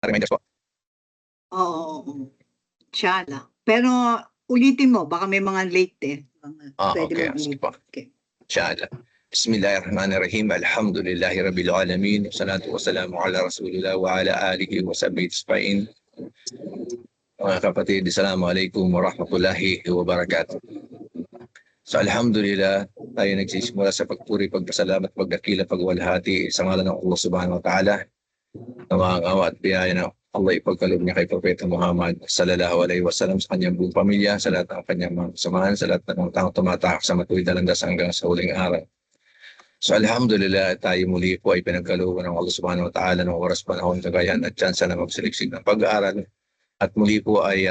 reminders po. Oo. Inshallah. Pero ulitin mo, baka may mga late eh. Pwede Okay. mo Sige ulitin. po. Okay. Inshallah. Bismillahirrahmanirrahim. Alhamdulillahirabbil alamin. Wassalatu wassalamu ala Rasulillah wa ala alihi wa sahbihi ajma'in. Mga kapatid, Assalamualaikum warahmatullahi wabarakatuh. So alhamdulillah, tayo nagsisimula sa pagpuri, pagpasalamat, pagdakila, pagwalhati sa ngalan ng Allah subhanahu wa ta'ala. Na mga awa at biyaya na Allah ipagkaloob niya kay Propeta Muhammad sallallahu alaihi wasallam, sa kanyang buong pamilya, sa lahat ng kanyang mga kasamahan, sa lahat ng taong tumatahak sa matuwid na landas hanggang sa huling araw. So alhamdulillah, tayo muli po ay pinagkalooban ng Allah subhanahu wa ta'ala ng oras, panahon, kagayan at tsansa na magsiliksik ng pag-aaral. At muli po ay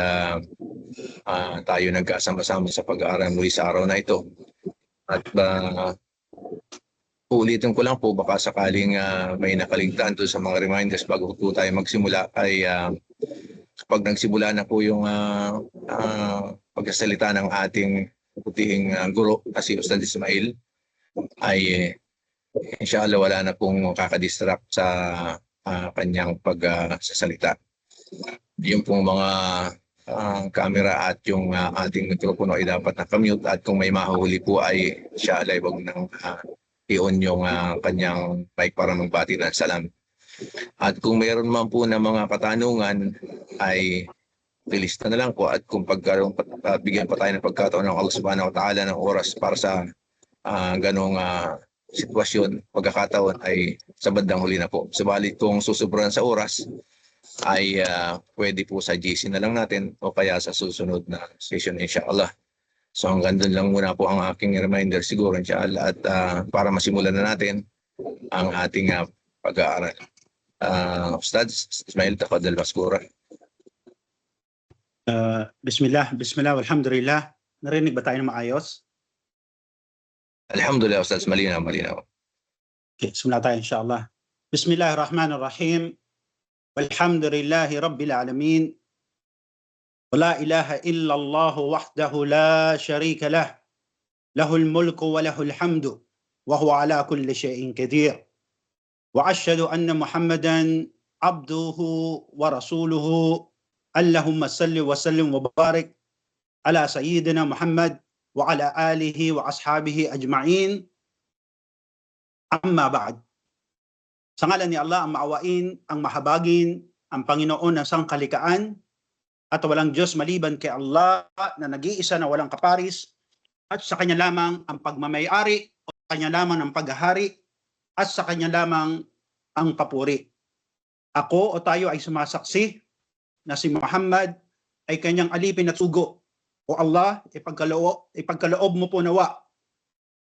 tayo nagkasama-sama sa pag-aaral muli sa araw na ito. At ulitin ko lang po, baka sakaling may nakaligtaan doon sa mga reminders bago po tayo magsimula, ay kapag nagsimula na po yung pagsasalita ng ating putihing guro na si Ustad Ismail, ay inshallah wala na pong kakadistract sa kanyang pagsasalita. Yung pong mga camera at yung ating mikropono ay dapat na-mute, at kung may mahuhuli po ay inshallah wag nang i-on yung kanyang mic para magbati ng salam. At kung mayroon man po na mga katanungan ay ilista na lang po, at kung bigyan pa tayo ng pagkataon ng Allah subhanahu wa ta'ala ng oras para sa ganong sitwasyon, pagkakataon, ay sa bandang huli na po. Subalit kung susobran sa oras ay pwede po sa GC na lang natin o kaya sa susunod na session inshallah. So hanggang doon lang muna po ang aking reminder siguro inshallah, at para masimulan na natin ang ating pag-aaral. Ustad Ismail, tafadhal maskura. Bismillah, walhamdulillah. Narinig ba tayo na maayos? Alhamdulillah Ustad, malinaw. Okay, simula tayo inshallah. Bismillahirrahmanirrahim. Walhamdulillahi rabbil alamin. Wala ilaha illallah wahdahu la sharika lah. Lahul mulku wa lahul hamdu. Wa huwa ala kulli syai'in qadir. Wa ashhadu anna Muhammadan abduhu wa rasuluhu. Allahumma salli wa sallim wa barik ala sayyidina Muhammad wa ala alihi wa ashabihi ajma'in. Amma ba'd. Sa ngalan ni Allah, ang maawain, ang mahabagin, ang Panginoon ng sangkalikaan, at walang Diyos maliban kay Allah na nag-iisa na walang kaparis, at sa Kanya lamang ang pagmamayari, o sa Kanya lamang ang paghahari, at sa Kanya lamang ang papuri. Ako o tayo ay sumasaksi na si Muhammad ay Kanyang alipin at sugo. O Allah, ipagkaloob mo po nawa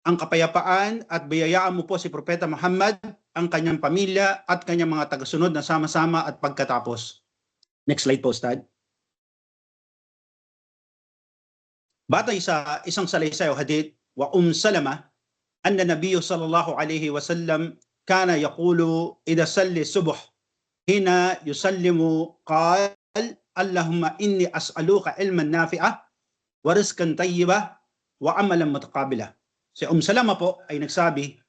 ang kapayapaan at biyayaan mo po si Propeta Muhammad, ang kanyang pamilya at kanyang mga tagasunod na sama-sama at pagkatapos. Next slide po, Ustad. Batay sa isang salaysay o hadith, wa Salama, anna Nabiyyu sallallahu alayhi wa sallam kana yaqulu idha salli subuh hina yusallimu qal Allahumma inni as'aluka ilman nafi'ah wa rizqan tayyibah wa amalan mutaqabilah. Si Salama po ay nagsabi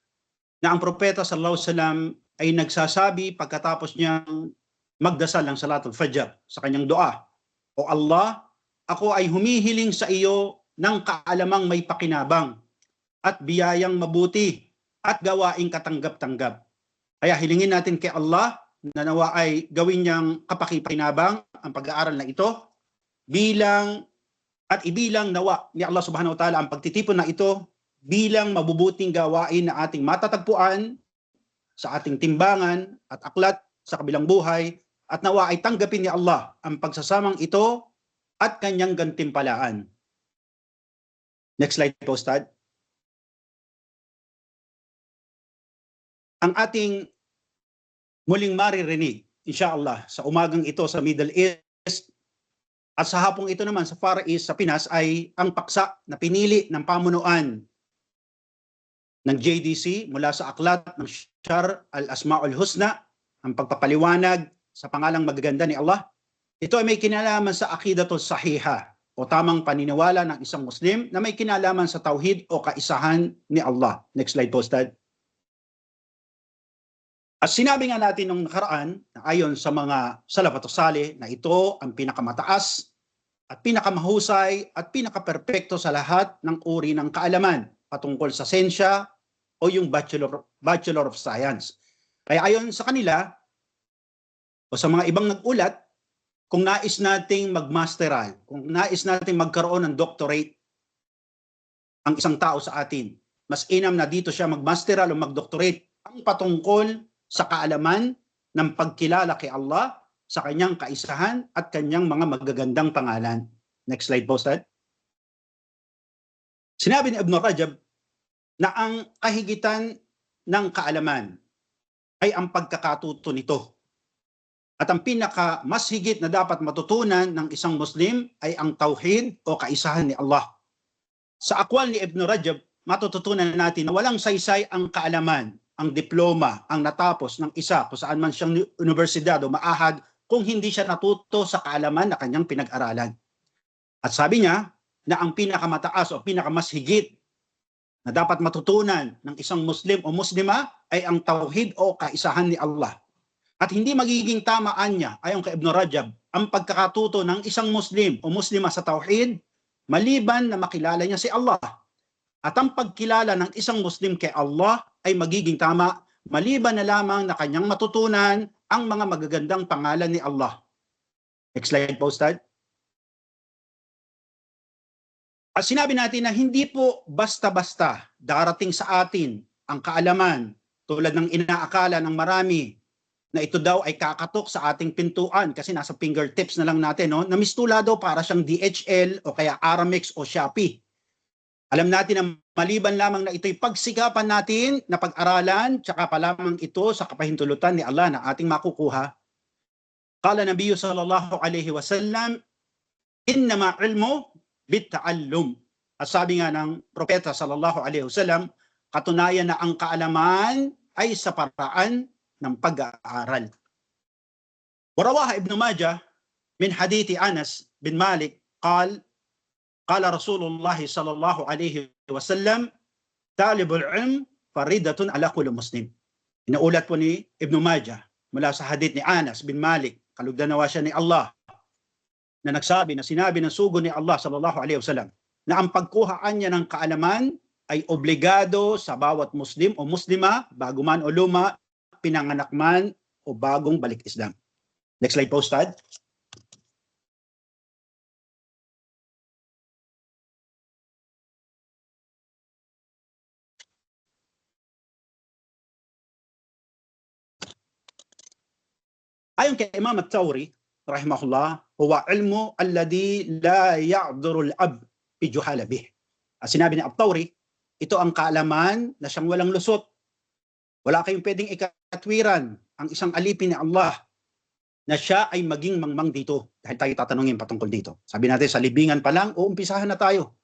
na ang propeta sallallahu alaihi wasallam ay nagsasabi pagkatapos niyang magdasal ng salatul fajr sa kanyang dua, O Allah, ako ay humihiling sa iyo ng kaalamang may pakinabang at biyayang mabuti at gawaing katanggap-tanggap. Kaya hilingin natin kay Allah na nawa ay gawin niyang kapakipakinabang ang pag-aaral na ito, ibilang nawa ni Allah subhanahu wa ta'ala ang pagtitipon na ito bilang mabubuting gawain na ating matatagpuan sa ating timbangan at aklat sa kabilang buhay, at nawa ay tanggapin ni Allah ang pagsasamang ito at kanyang gantimpalaan. Next slide po, Ustad. Ang ating muling maririnig, inshallah, sa umagang ito sa Middle East at sa hapong ito naman sa Far East sa Pinas ay ang paksa na pinili ng pamunuan ng JDC mula sa aklat ng Sharh al-Asma'ul Husna, ang pagpapaliwanag sa pangalang magaganda ni Allah. Ito ay may kinalaman sa aqidatul sahiha o tamang paniniwala ng isang Muslim na may kinalaman sa tauhid o kaisahan ni Allah. Next slide po, Ustad. At sinabi nga natin nung nakaraan, na ayon sa mga salaf at salih, na ito ang pinakamataas at pinakamahusay at pinakaperpekto sa lahat ng uri ng kaalaman patungkol sa sensya o yung Bachelor of Science. Kaya ayon sa kanila o sa mga ibang nag-ulat, kung nais nating magmasteral, kung nais nating magkaroon ng doctorate ang isang tao sa atin, mas inam na dito siya magmasteral o magdoctorate ang patungkol sa kaalaman ng pagkilala kay Allah, sa kanyang kaisahan at kanyang mga magagandang pangalan. Next slide po, Ustad. Sinabi ni Ibn Rajab na ang kahigitan ng kaalaman ay ang pagkakatuto nito. At ang pinaka mas higit na dapat matutunan ng isang Muslim ay ang tauhid o kaisahan ni Allah. Sa akwal ni Ibn Rajab, matututunan natin na walang saysay ang kaalaman, ang diploma, ang natapos ng isa kung saan man siyang universidad o maahad kung hindi siya natuto sa kaalaman na kanyang pinag-aralan. At sabi niya na ang pinakamataas o pinakamas higit na dapat matutunan ng isang Muslim o Muslima ay ang tauhid o kaisahan ni Allah. At hindi magiging tamaan niya, ayon kay Ibn Rajab, ang pagkakatuto ng isang Muslim o Muslima sa tauhid maliban na makilala niya si Allah. At ang pagkilala ng isang Muslim kay Allah ay magiging tama maliban na lamang na kanyang matutunan ang mga magagandang pangalan ni Allah. Next slide po, Ustad. At sinabi natin na hindi po basta-basta darating sa atin ang kaalaman tulad ng inaakala ng marami na ito daw ay kakatok sa ating pintuan kasi nasa fingertips na lang natin, no? Na mistula daw para siyang DHL o kaya Aramex o Shopee. Alam natin na maliban lamang na ito'y pagsikapan natin na pag-aralan, tsaka pa lamang ito sa kapahintulutan ni Allah na ating makukuha. Qala Nabiyyu sallallahu alaihi wasallam, innama ilmu bitta'allum. At sabi nga ng propeta sallallahu alaihi wasallam, katunayan na ang kaalaman ay sa paraan ng pag-aaral. Warawaha Ibn Majah min hadithi Anas bin Malik, قال رسول الله صلى الله عليه وسلم طالب العلم فريضة على كل مسلم. Inaulat po ni Ibn Majah mula sa hadith ni Anas bin Malik, kalugdan-nawa siya ni Allah, na nagsabi na sinabi ng sugo ni Allah sallallahu alaihi wasallam na ang pagkuhaan niya ng kaalaman ay obligado sa bawat Muslim o Muslima, bago man o luma, pinanganak man o bagong balik Islam. Next slide po, Ustad. Ayon kay Imam At-Tawri, rahimahullah, huwa ilmu alladhi la ya'dhuru al-ab bi juhala bih. Sinabi ni At-Tawri, ito ang kaalaman na siyang walang lusot. Wala kayong pwedeng ikatwiran ang isang alipin ni Allah na siya ay maging mangmang dito. Dahil tayo tatanungin patungkol dito. Sabi natin sa libingan pa lang, uumpisahan na tayo.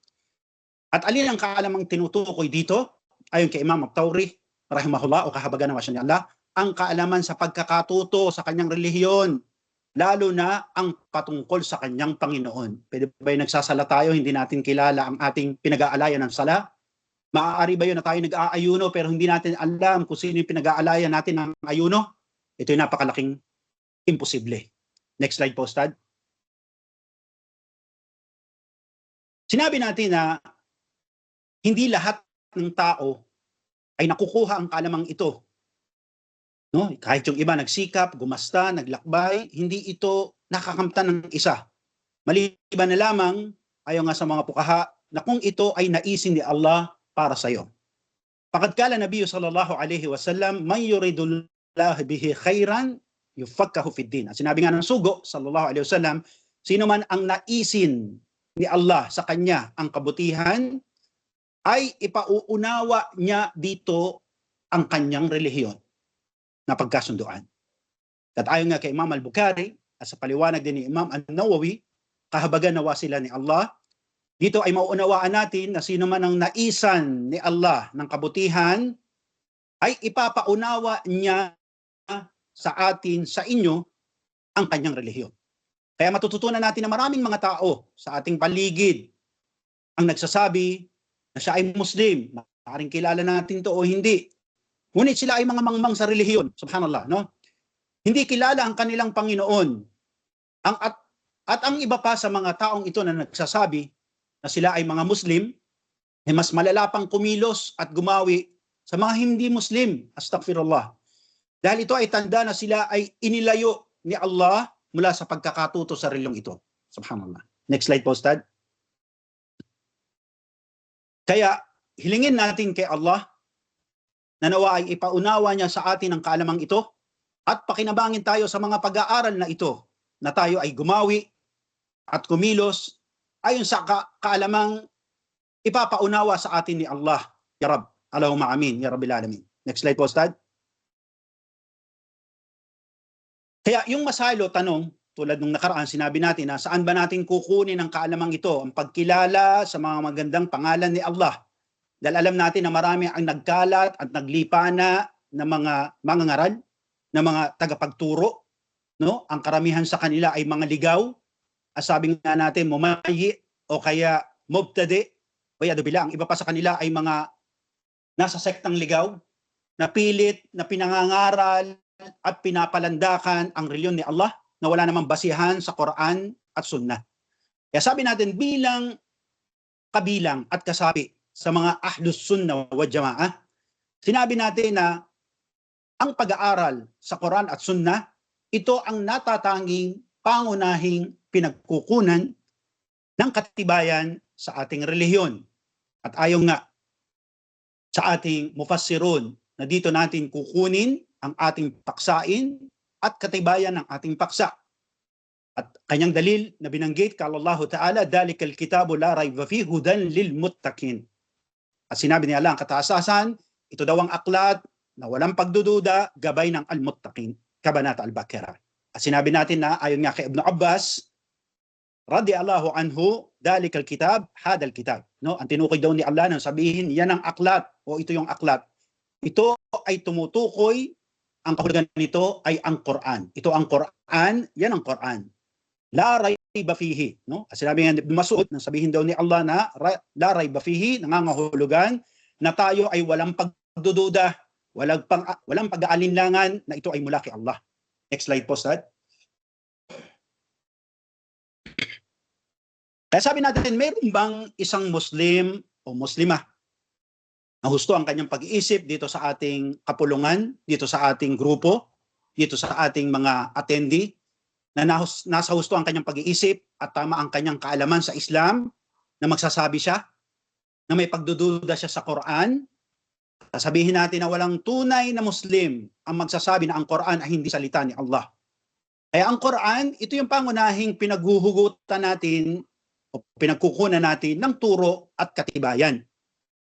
At alin ang kaalamang tinutukoy dito? Ayon kay Imam At-Tawri, rahimahullah, o kahabagan naman siya ni Allah, ang kaalaman sa pagkakatuto sa kanyang relihiyon, lalo na ang patungkol sa kanyang Panginoon. Pwede ba yung nagsasala tayo, hindi natin kilala ang ating pinag-aalayan ng sala? Maaari ba yun na tayo nag-aayuno pero hindi natin alam kung sino yung pinag-aalayan natin ng ayuno? Ito yung napakalaking imposible. Next slide po, Ustad. Sinabi natin na hindi lahat ng tao ay nakukuha ang kaalamang ito. No? Kahit yung iba nagsikap, gumasta, naglakbay, hindi ito nakakamtan ng isa. Maliban na lamang, ayon nga sa mga pukaha, na kung ito ay naisin ni Allah para sa iyo. Faqad qala Nabiyyu sallallahu alaihi wasallam, man yuridullahu bihi khairan yufaqahu fid din. Sinabi nga ng sugo sallallahu alaihi wasallam, sino man ang naisin ni Allah sa kanya ang kabutihan, ay ipauunawa niya dito ang kanyang relihiyon na pagkasunduan. At ayon nga kay Imam Al-Bukhari, at sa paliwanag din ni Imam An-Nawawi, kahabagan nawa sila ni Allah, dito ay mauunawaan natin na sino man ang naisan ni Allah ng kabutihan, ay ipapaunawa niya sa atin, sa inyo, ang kanyang relihiyon. Kaya matututunan natin na maraming mga tao sa ating paligid ang nagsasabi na siya ay Muslim, maaaring kilala natin to o hindi. Ngunit sila ay mga mangmang sa relihiyon, subhanallah, no? Hindi kilala ang kanilang Panginoon. At ang iba pa sa mga taong ito na nagsasabi na sila ay mga Muslim, ay mas malala pang kumilos at gumawi sa mga hindi Muslim. Astaghfirullah. Dahil ito ay tanda na sila ay inilayo ni Allah mula sa pagkakatuto sa reliyong ito. Subhanallah. Next slide po, Ustad. Kaya hilingin natin kay Allah na nawa ay ipaunawa niya sa atin ang kaalamang ito at pakinabangin tayo sa mga pag-aaral na ito na tayo ay gumawi at kumilos ayon sa kaalamang ipapaunawa sa atin ni Allah. Ya Rab. Allahumma amin. Ya Rabbil Alamin. Next slide po, Ustad. Kaya yung masalo tanong, tulad nung nakaraan, sinabi natin na saan ba natin kukunin ang kaalamang ito, ang pagkilala sa mga magandang pangalan ni Allah. Dahil alam natin na marami ang nagkalat at naglipana ng mga mangangaral, ng mga tagapagturo. No? Ang karamihan sa kanila ay mga ligaw. Sabi nga natin, mumayi o kaya mubtadi. O ang iba pa sa kanila ay mga nasa sektang ligaw, na pilit, na pinangangaral at pinapalandakan ang reliyon ni Allah na wala namang basihan sa Quran at Sunnah. Kaya sabi natin bilang kabilang at kasapi sa mga Ahlus Sunnah wa Jama'ah, sinabi natin na ang pag-aaral sa Quran at Sunnah, ito ang natatanging pangunahing pinagkukunan ng katibayan sa ating relihiyon. At ayon nga sa ating mufassirun na dito natin kukunin ang ating paksain at katibayan ng ating paksa. At kanyang dalil na binanggit kay Allah Ta'ala, dalikal kitabu la rayba fihi hudan lil muttaqin. At sinabi ni Allah ang kataasasan, ito daw ang aklat na walang pagdududa, gabay ng al-muttaqin. Kabanata al-Baqarah. At sinabi natin na ayon nga kay Ibn Abbas, radiyallahu anhu, dalikal kitab, hadal kitab. No? Ang tinukoy daw ni Allah nang sabihin, yan ang aklat o ito yung aklat. Ito ay tumutukoy, ang kahulugan nito ay ang Quran. Ito ang Quran, yan ang Quran. La rayba fihi. No? At sinabi nga Ibn Mas'ud, nang sabihin daw ni Allah na la rayba fihi, nangangahulugan na tayo ay walang pagdududa, walang pag-aalinlangan na ito ay mula kay Allah. Next slide po, Ustad. Kaya sabi natin, mayroon bang isang Muslim o Muslimah na husto ang kanyang pag-iisip dito sa ating kapulungan, dito sa ating grupo, dito sa ating mga attendee, na nasa husto ang kanyang pag-iisip at tama ang kanyang kaalaman sa Islam, na magsasabi siya, na may pagdududa siya sa Quran, sabihin natin na walang tunay na Muslim ang magsasabi na ang Quran ay hindi salita ni Allah. Kaya ang Quran, ito yung pangunahing pinaghuhugutan natin o pinagkukunan natin ng turo at katibayan.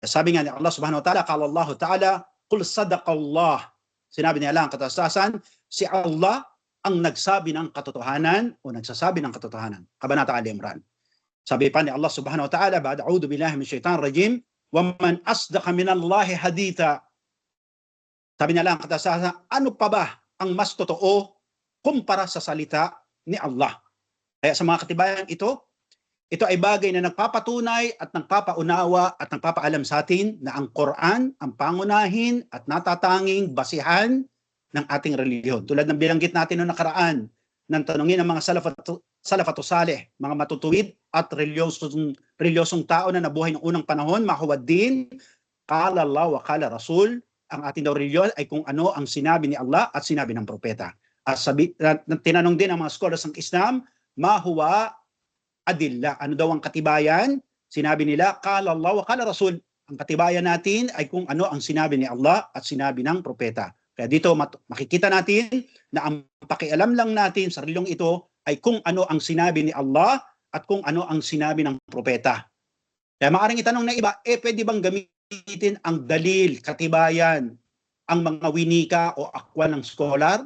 Sabi nga ni Allah subhanahu wa ta'ala, qala Allah ta'ala, qul sadaqallah. Sinabi ni Allah ang kataasasan, si Allah ang nagsabi ng katotohanan o nagsasabi ng katotohanan. Kabanata Ali Imran. Sabi pa ni Allah subhanahu wa ta'ala, ba'da a'udhu billahi minash shaitanir rajim, wa man asdaqa minallahi haditha. Sabi ni Allah ang kataasasan, ano pa ba ang mas totoo kumpara sa salita ni Allah? Kaya sa mga katibayan ito ay bagay na nagpapatunay at nagpapaunawa at nagpapaalam sa atin na ang Quran ang pangunahin at natatanging basihan ng ating relihiyon. Tulad ng bilanggit natin noong nakaraan, nang tanungin ng mga salafatu salih, mga matutuwid at reliyosong tao na nabuhay ng unang panahon, mahuwaddin, qala Allah wa qala Rasul, ang ating daw reliyon ay kung ano ang sinabi ni Allah at sinabi ng propeta. At tinanong din ang mga scholars ng Islam, ma huwa adilla, ano daw ang katibayan? Sinabi nila, qala Allah wa qala Rasul. Ang katibayan natin ay kung ano ang sinabi ni Allah at sinabi ng propeta. Kaya dito makikita natin na ang pakialam lang natin sa reliyong ito ay kung ano ang sinabi ni Allah at kung ano ang sinabi ng propeta. Kaya maaaring itanong na iba, pwede bang gamitin ang dalil, katibayan, ang mga winika o akwal ng scholar?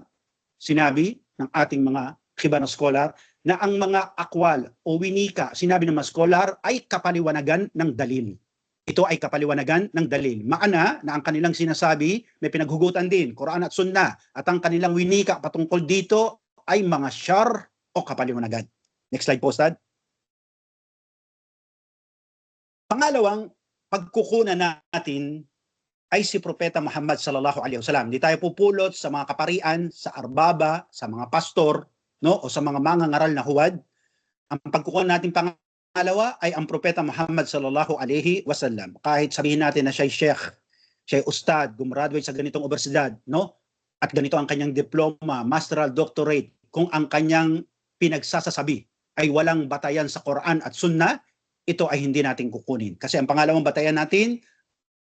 Sinabi ng ating mga khiba na scholar na ang mga akwal o winika, sinabi ng mga scholar, ay kapaliwanagan ng dalil. Ito ay kapaliwanagan ng dalil. Maana na ang kanilang sinasabi, may pinaghugutan din, Quran at Sunnah, at ang kanilang winika patungkol dito ay mga syar o kapaliwanagan. Next slide po, Ustad. Pangalawang pagkukunan natin ay si Propeta Muhammad sallallahu alaihi wasallam. Hindi tayo pupulot sa mga kaparian, sa arbaba, sa mga pastor, no, o sa mga mangangaral na huwad. Ang pagkukuha natin pangalawa ay ang Propeta Muhammad sallallahu alaihi wasallam. Kahit sabihin natin na siya'y sheikh, siya'y ustad, gumraduate sa ganitong universidad, no? At ganito ang kanyang diploma, masteral doctorate, kung ang kanyang pinagsasasabi ay walang batayan sa Quran at Sunnah, ito ay hindi natin kukunin. Kasi ang pangalawang batayan natin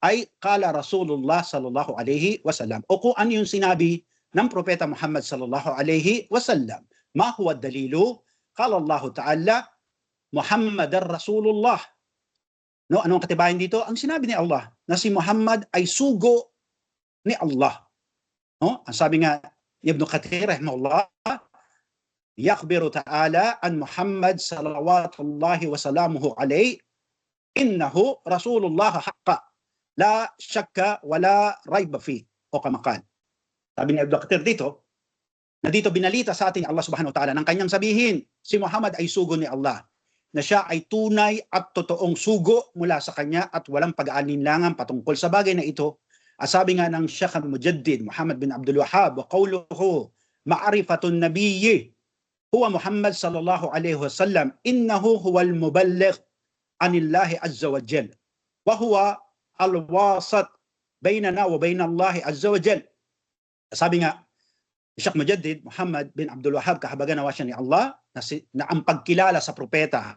ay kala Rasulullah sallallahu alaihi wasallam. O kung ano yung sinabi ng Propeta Muhammad sallallahu alaihi wasallam. Ma huwa dalilu? Kala Allah Ta'ala, Muhammadar Rasulullah. No, anong katibayan dito? Ang sinabi ni Allah na si Muhammad ay sugo ni Allah. No? Ang sabi nga Ibn Kathir rahimahullah, yakbiru ta'ala an Muhammad salawatullahi wa salamuhu alayhi innahu Rasulullah haqqa la syakka wala rayba fi, o kamakan. Sabi ni Ibn Kathir dito, na dito binalita sa atin Allah subhanahu wa ta'ala ng kanyang sabihin, si Muhammad ay sugo ni Allah, na siya ay tunay at totoong sugo mula sa kanya at walang pag-aalinlangan patungkol sa bagay na ito. Sabi nga ng Sheikh al-Mujaddid Muhammad bin Abdul Wahhab, wa qawluhu ma'rifatun nabiyyi huwa Muhammad sallallahu alaihi wasallam innahu huwal muballigh anillahi azza wa jalla wa huwa al-wasat bainana wa bain Allah azza wa jalla. Sabi nga Sheikh Mujaddid Muhammad bin Abdul Wahhab, kahabagan nawa siya ni Allah, na ang pagkilala sa propeta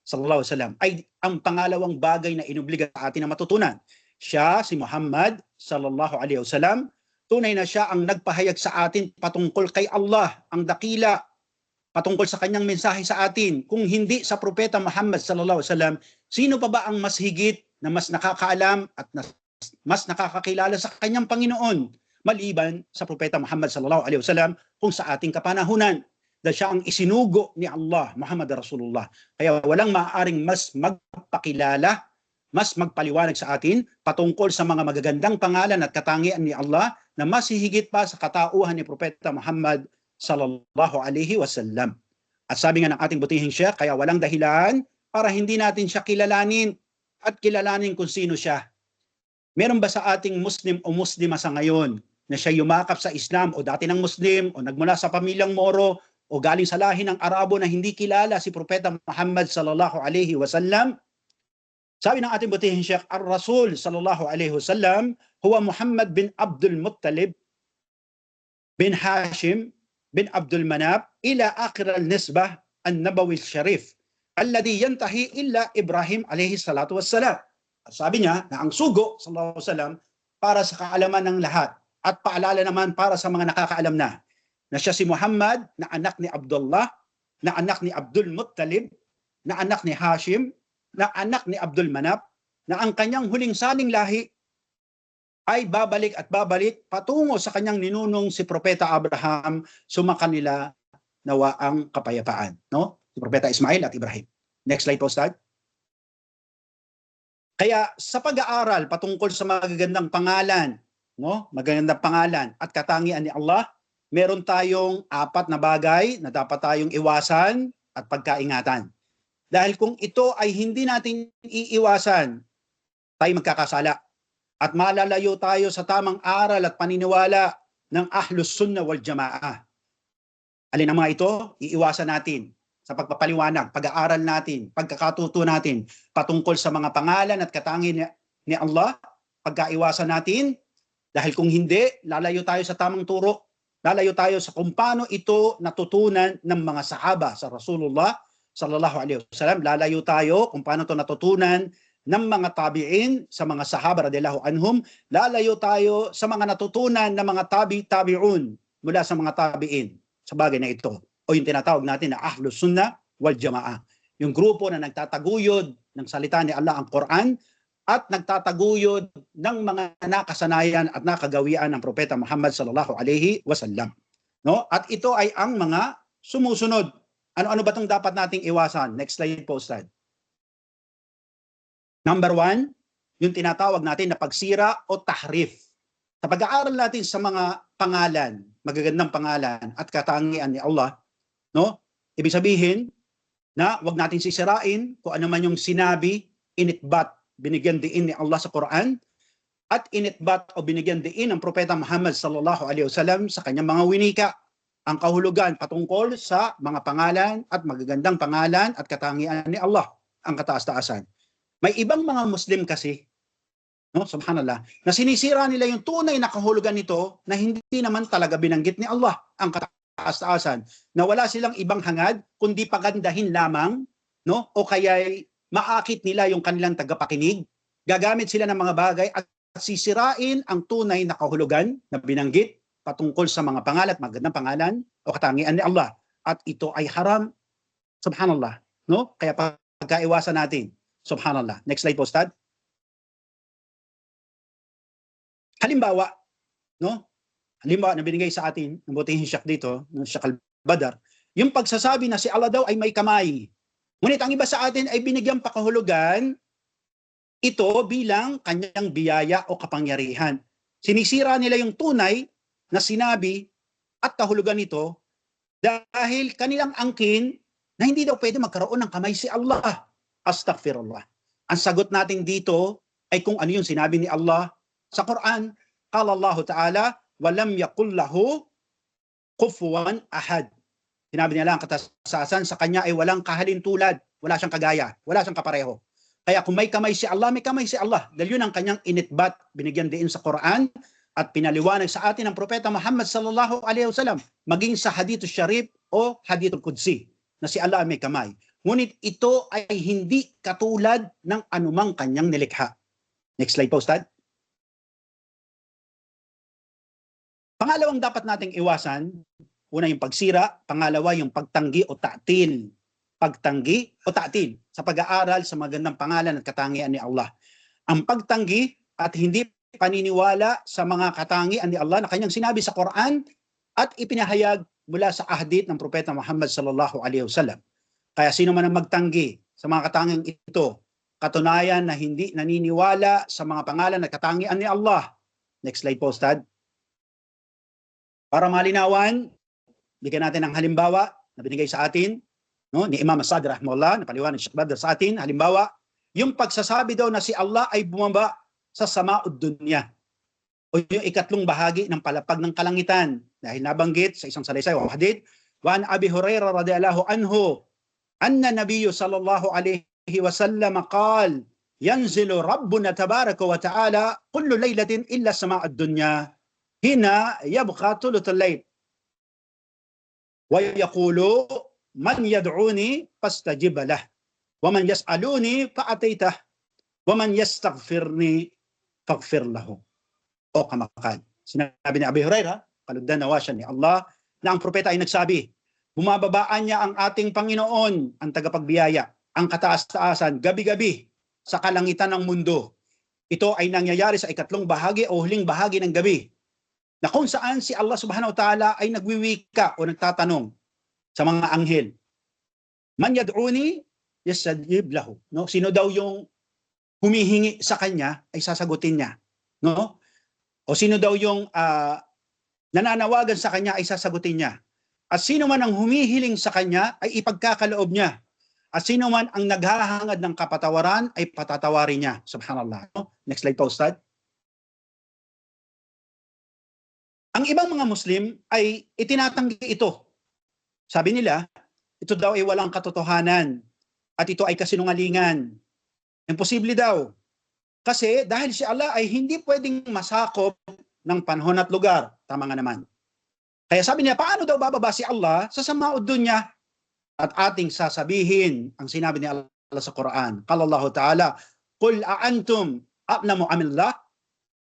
sallallahu alaihi wasallam ay ang pangalawang bagay na inubliga sa atin na matutunan. Siya, si Muhammad sallallahu alaihi wasallam, tunay na siya ang nagpahayag sa atin patungkol kay Allah, ang dakila, patungkol sa kanyang mensahe sa atin. Kung hindi sa propeta Muhammad sallallahu alaihi wasallam, sino pa ba ang mas higit na mas nakakaalam at mas nakakakilala sa kanyang Panginoon maliban sa propeta Muhammad sallallahu alaihi wasallam kung sa ating kapanahunan? Dahil siya ang isinugo ni Allah, Muhammad Rasulullah. Kaya walang maaaring mas magpakilala, mas magpaliwanag sa atin patungkol sa mga magagandang pangalan at katangian ni Allah na mas hihigit pa sa katauhan ni Propeta Muhammad sallallahu alaihi wasallam. At sabi nga ng ating butihing Sheikh, kaya walang dahilan para hindi natin siya kilalanin at kilalanin kung sino siya. Meron ba sa ating Muslim o Muslima sa ngayon na siya yumakap sa Islam o dati ng Muslim o nagmula sa pamilyang Moro o galing sa lahi ng Arabo na hindi kilala si Propeta Muhammad sallallahu alaihi wasallam? Sabi ng ating butihing Sheikh, Ar-Rasul sallallahu alaihi wasallam huwa Muhammad bin Abdul Muttalib bin Hashim bin Abdul Manaf ila akhir al-nisbah an-nabawi al-sharif alladhi yantahi illa Ibrahim alaihi salatu wassalam. Sabi niya na ang sugo sallallahu alaihi wasallam para sa kaalaman ng lahat at paalala naman para sa mga nakakaalam na siya si Muhammad na anak ni Abdullah, na anak ni Abdul Muttalib, na anak ni Hashim, na anak ni Abdul Manaf, na ang kanyang huling saling lahi ay babalik at babalik patungo sa kanyang ninunong si Propeta Abraham, sumakanila nawa ang kapayapaan. No? Si Propeta Ismail at Ibrahim. Next slide po, Ustad. Kaya sa pag-aaral patungkol sa magagandang pangalan, no? Magagandang pangalan at katangian ni Allah, meron tayong 4 na bagay na dapat tayong iwasan at pagkaingatan. Dahil kung ito ay hindi natin iiwasan, tayo magkakasala at malalayo tayo sa tamang aral at paniniwala ng Ahlus Sunnah wal Jamaah. Alin ang mga ito? Iiwasan natin sa pagpapaliwanag, pag-aaral natin, pagkakatuto natin patungkol sa mga pangalan at katangian ni Allah, pagkaiwasan natin, dahil kung hindi, lalayo tayo sa tamang turo, lalayo tayo sa kung paano ito natutunan ng mga sahaba sa Rasulullah sallallahu alaihi wasallam, lalayo tayo kung paano ito natutunan ng mga tabi'in sa mga sahaba radhiyallahu anhum, lalayo tayo sa mga natutunan ng mga tabi'un mula sa mga tabi'in sa bagay na ito, o yung tinatawag natin na Ahlus Sunnah wal Jamaah, yung grupo na nagtataguyod ng salita ni Allah, ang Quran, at nagtataguyod ng mga nakasanayan at nakagawian ng Propeta Muhammad sallallahu alaihi wasallam. No? At ito ay ang mga sumusunod. Ano-ano ba itong dapat nating iwasan? Next slide po, Ustad. Number 1, yung tinatawag natin na pagsira o tahrif. Sa pag-aaral natin sa mga pangalan, magagandang pangalan at katangian ni Allah, no? Ibig sabihin na wag natin sisirain kung ano man yung sinabi, initbat, binigyan diin ni Allah sa Quran, at initbat o binigyan diin ng Propeta Muhammad sallallahu alaihi wasallam sa kanyang mga winika ang kahulugan patungkol sa mga pangalan at magagandang pangalan at katangian ni Allah, ang kataas-taasan. May ibang mga Muslim kasi, no, subhanallah, na sinisira nila yung tunay na kahulugan nito na hindi naman talaga binanggit ni Allah, ang kataas-taasan, na wala silang ibang hangad kundi pagandahin lamang, no, o kaya maakit nila yung kanilang tagapakinig. Gagamit sila ng mga bagay at sisirain ang tunay na kahulugan na binanggit patungkol sa mga pangalan at magandang pangalan o katangian ni Allah. At ito ay haram, subhanallah, no? Kaya pagkaiwasan natin, subhanallah. Next slide po, Ustad. Halimbawa, no? Halimbawa na binigay sa atin ng butihing Sheikh dito, ng Sheikh Al-Badar, yung pagsasabi na si Allah daw ay may kamay. Ngunit ang iba sa atin ay binigyan pakahulugan ito bilang kanyang biyaya o kapangyarihan. Sinisira nila yung tunay na sinabi at kahulugan nito dahil kanilang angkin na hindi daw pwede magkaroon ng kamay si Allah. Astaghfirullah. Ang sagot natin dito ay kung ano yung sinabi ni Allah sa Quran. Qala Allah Ta'ala, walam yakul lahu kufuwan ahad. Sinabi niya lang katasasan, sa kanya ay walang kahalintulad, wala siyang kagaya, wala siyang kapareho. Kaya kung may kamay si Allah, may kamay si Allah. Dahil yun ang kanyang initbat, binigyan din sa Quran at pinaliwanag sa atin ng Propeta Muhammad sallallahu alaihi wasallam, maging sa Hadith Sharif o Hadith Qudsi, na si Allah may kamay. Ngunit ito ay hindi katulad ng anumang kanyang nilikha. Next slide po, Ustad. Pangalawang dapat nating iwasan, una yung pagsira, pangalawa yung pagtanggi o ta'til. Pagtanggi o ta'til sa pag-aaral sa magandang pangalan at katangian ni Allah. Ang pagtanggi at hindi paniniwala sa mga katangian ni Allah na kanyang sinabi sa Quran at ipinahayag mula sa ahdit ng Propeta Muhammad sallallahu alaihi wasallam. Kaya sino man ang magtanggi sa mga katangian ito, katunayan na hindi naniniwala sa mga pangalan at katangian ni Allah. Next slide po, Ustad. Para malinawan, bigyan natin ng halimbawa na binigay sa atin, no, ni Imam Asad rahimahullah, na paliwanag Sheikh Badr sa atin. Halimbawa, yung pagsasabi daw na si Allah ay bumaba sa sama'ud dunya o yung ikatlong bahagi ng palapag ng kalangitan, dahil nabanggit sa isang salaysay o hadith, wa an Abi Hurairah radhiyallahu anhu anna nabiyyu sallallahu alaihi wasallam qala yanzilu rabbuna tabaraka wa ta'ala kullu laylatin illa sama'ud dunya hina yabqa thuluthul layl wa yaqulu man yad'uni fastajib lah wa man yas'aluni fa'ataytah wa man yastaghfirni faghfir lahu. O kamakal. Sinabi ni Abi Hurairah, kalugdan nawa siya ni Allah, na ang propeta ay nagsabi, bumababaan niya ang ating Panginoon, ang tagapagbiyaya, ang kataas-taasan, gabi-gabi sa kalangitan ng mundo. Ito ay nangyayari sa ikatlong bahagi o huling bahagi ng gabi, na kung saan si Allah subhanahu wa ta'ala ay nagwiwika o nagtatanong sa mga anghel. Man yad'uni yastajib lahu. No? Sino daw yung humihingi sa kanya ay sasagutin niya, no? O sino daw yung nananawagan sa kanya ay sasagutin niya. At sino man ang humihiling sa kanya ay ipagkakaloob niya. At sino man ang naghahangad ng kapatawaran ay patatawarin niya. Subhanallah. No? Next slide po, Ustad. Ang ibang mga Muslim ay itinatanggi ito. Sabi nila, ito daw ay walang katotohanan at ito ay kasinungalingan. Imposible daw. Kasi dahil si Allah ay hindi pwedeng masakop ng panahon at lugar. Tama nga naman. Kaya sabi niya, paano daw bababa si Allah sa sama'ud dunya? At ating sasabihin ang sinabi ni Allah sa Quran. Qala Allah Ta'ala, Qul a'antum a'lamu amillah?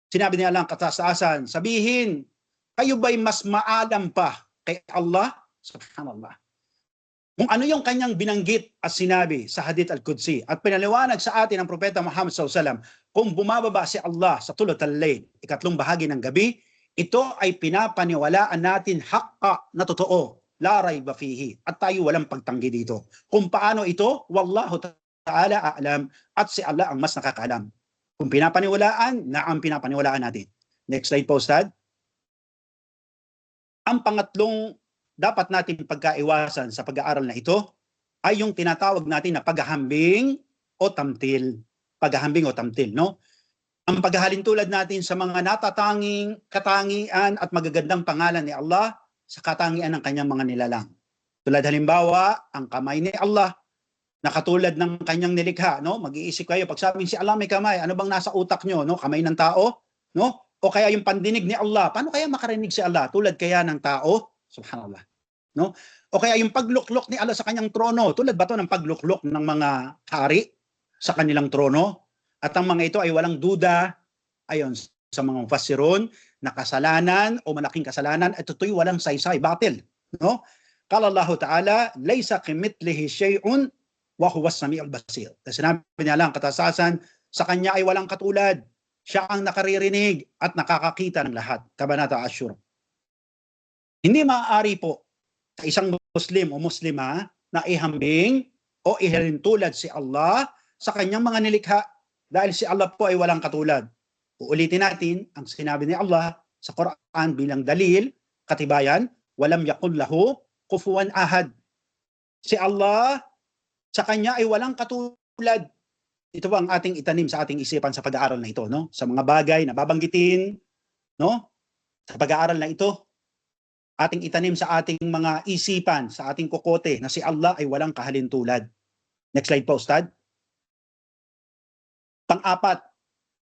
Sinabi ni Allah ang kataas-taasan, sabihin, kayo ba'y mas maalam pa kay Allah? Subhanallah. Kung ano yung kanyang binanggit at sinabi sa Hadith Al-Qudsi at pinaliwanag sa atin ng Propeta Muhammad SAW, kung bumababa si Allah sa thuluthul layl, ikatlong bahagi ng gabi, ito ay pinapaniwalaan natin haqqa na totoo, la rayba fihi, at tayo walang pagtanggi dito. Kung paano ito, wallahu ta'ala a'lam, at si Allah ang mas nakakaalam. Kung pinapaniwalaan, naang pinapaniwalaan natin. Next slide po, Ustad. Ang pangatlong dapat natin pagkaiwasan sa pag-aaral na ito ay yung tinatawag natin na paghahambing o tamtil. Paghahambing o tamtil, no? ang paghahalin tulad natin sa mga natatanging katangian at magagandang pangalan ni Allah sa katangian ng kanyang mga nilalang. Tulad halimbawa, ang kamay ni Allah na katulad ng kanyang nilikha, no? Mag-iisip kayo, pag sabing si Allah may kamay, ano bang nasa utak nyo, no? Kamay ng tao, no? O kaya yung pandinig ni Allah, paano kaya makarinig si Allah? Tulad kaya ng tao? Subhanallah, no? O kaya yung pagluklok ni Allah sa kanyang trono, tulad ba to ng pagluklok ng mga hari sa kanilang trono? At ang mga ito ay walang duda, ayon sa mga mufassirun, na kasalanan o malaking kasalanan, at ito'y walang saysay, batil, no? Qala Allah Ta'ala, laysa kamithlihi shay'un wa huwa as-sami'ul basir. Sinabi niya lang katasasan, sa kanya ay walang katulad. Siya ang nakaririnig at nakakakita ng lahat. Kabanata Ashura. Hindi maaari po sa isang Muslim o Muslima na ihambing o ihalin tulad si Allah sa kanyang mga nilikha, dahil si Allah po ay walang katulad. Uulitin natin ang sinabi ni Allah sa Quran bilang dalil, katibayan, walam yakul lahu kufuwan ahad. Si Allah, sa kanya ay walang katulad. Ito ba ang ating itanim sa ating isipan sa pag-aaral na ito, no? Sa mga bagay na babanggitin, no? Sa pag-aaral na ito, ating itanim sa ating mga isipan, sa ating kokote, na si Allah ay walang kahalintulad. Next slide po, Ustad. Pang-apat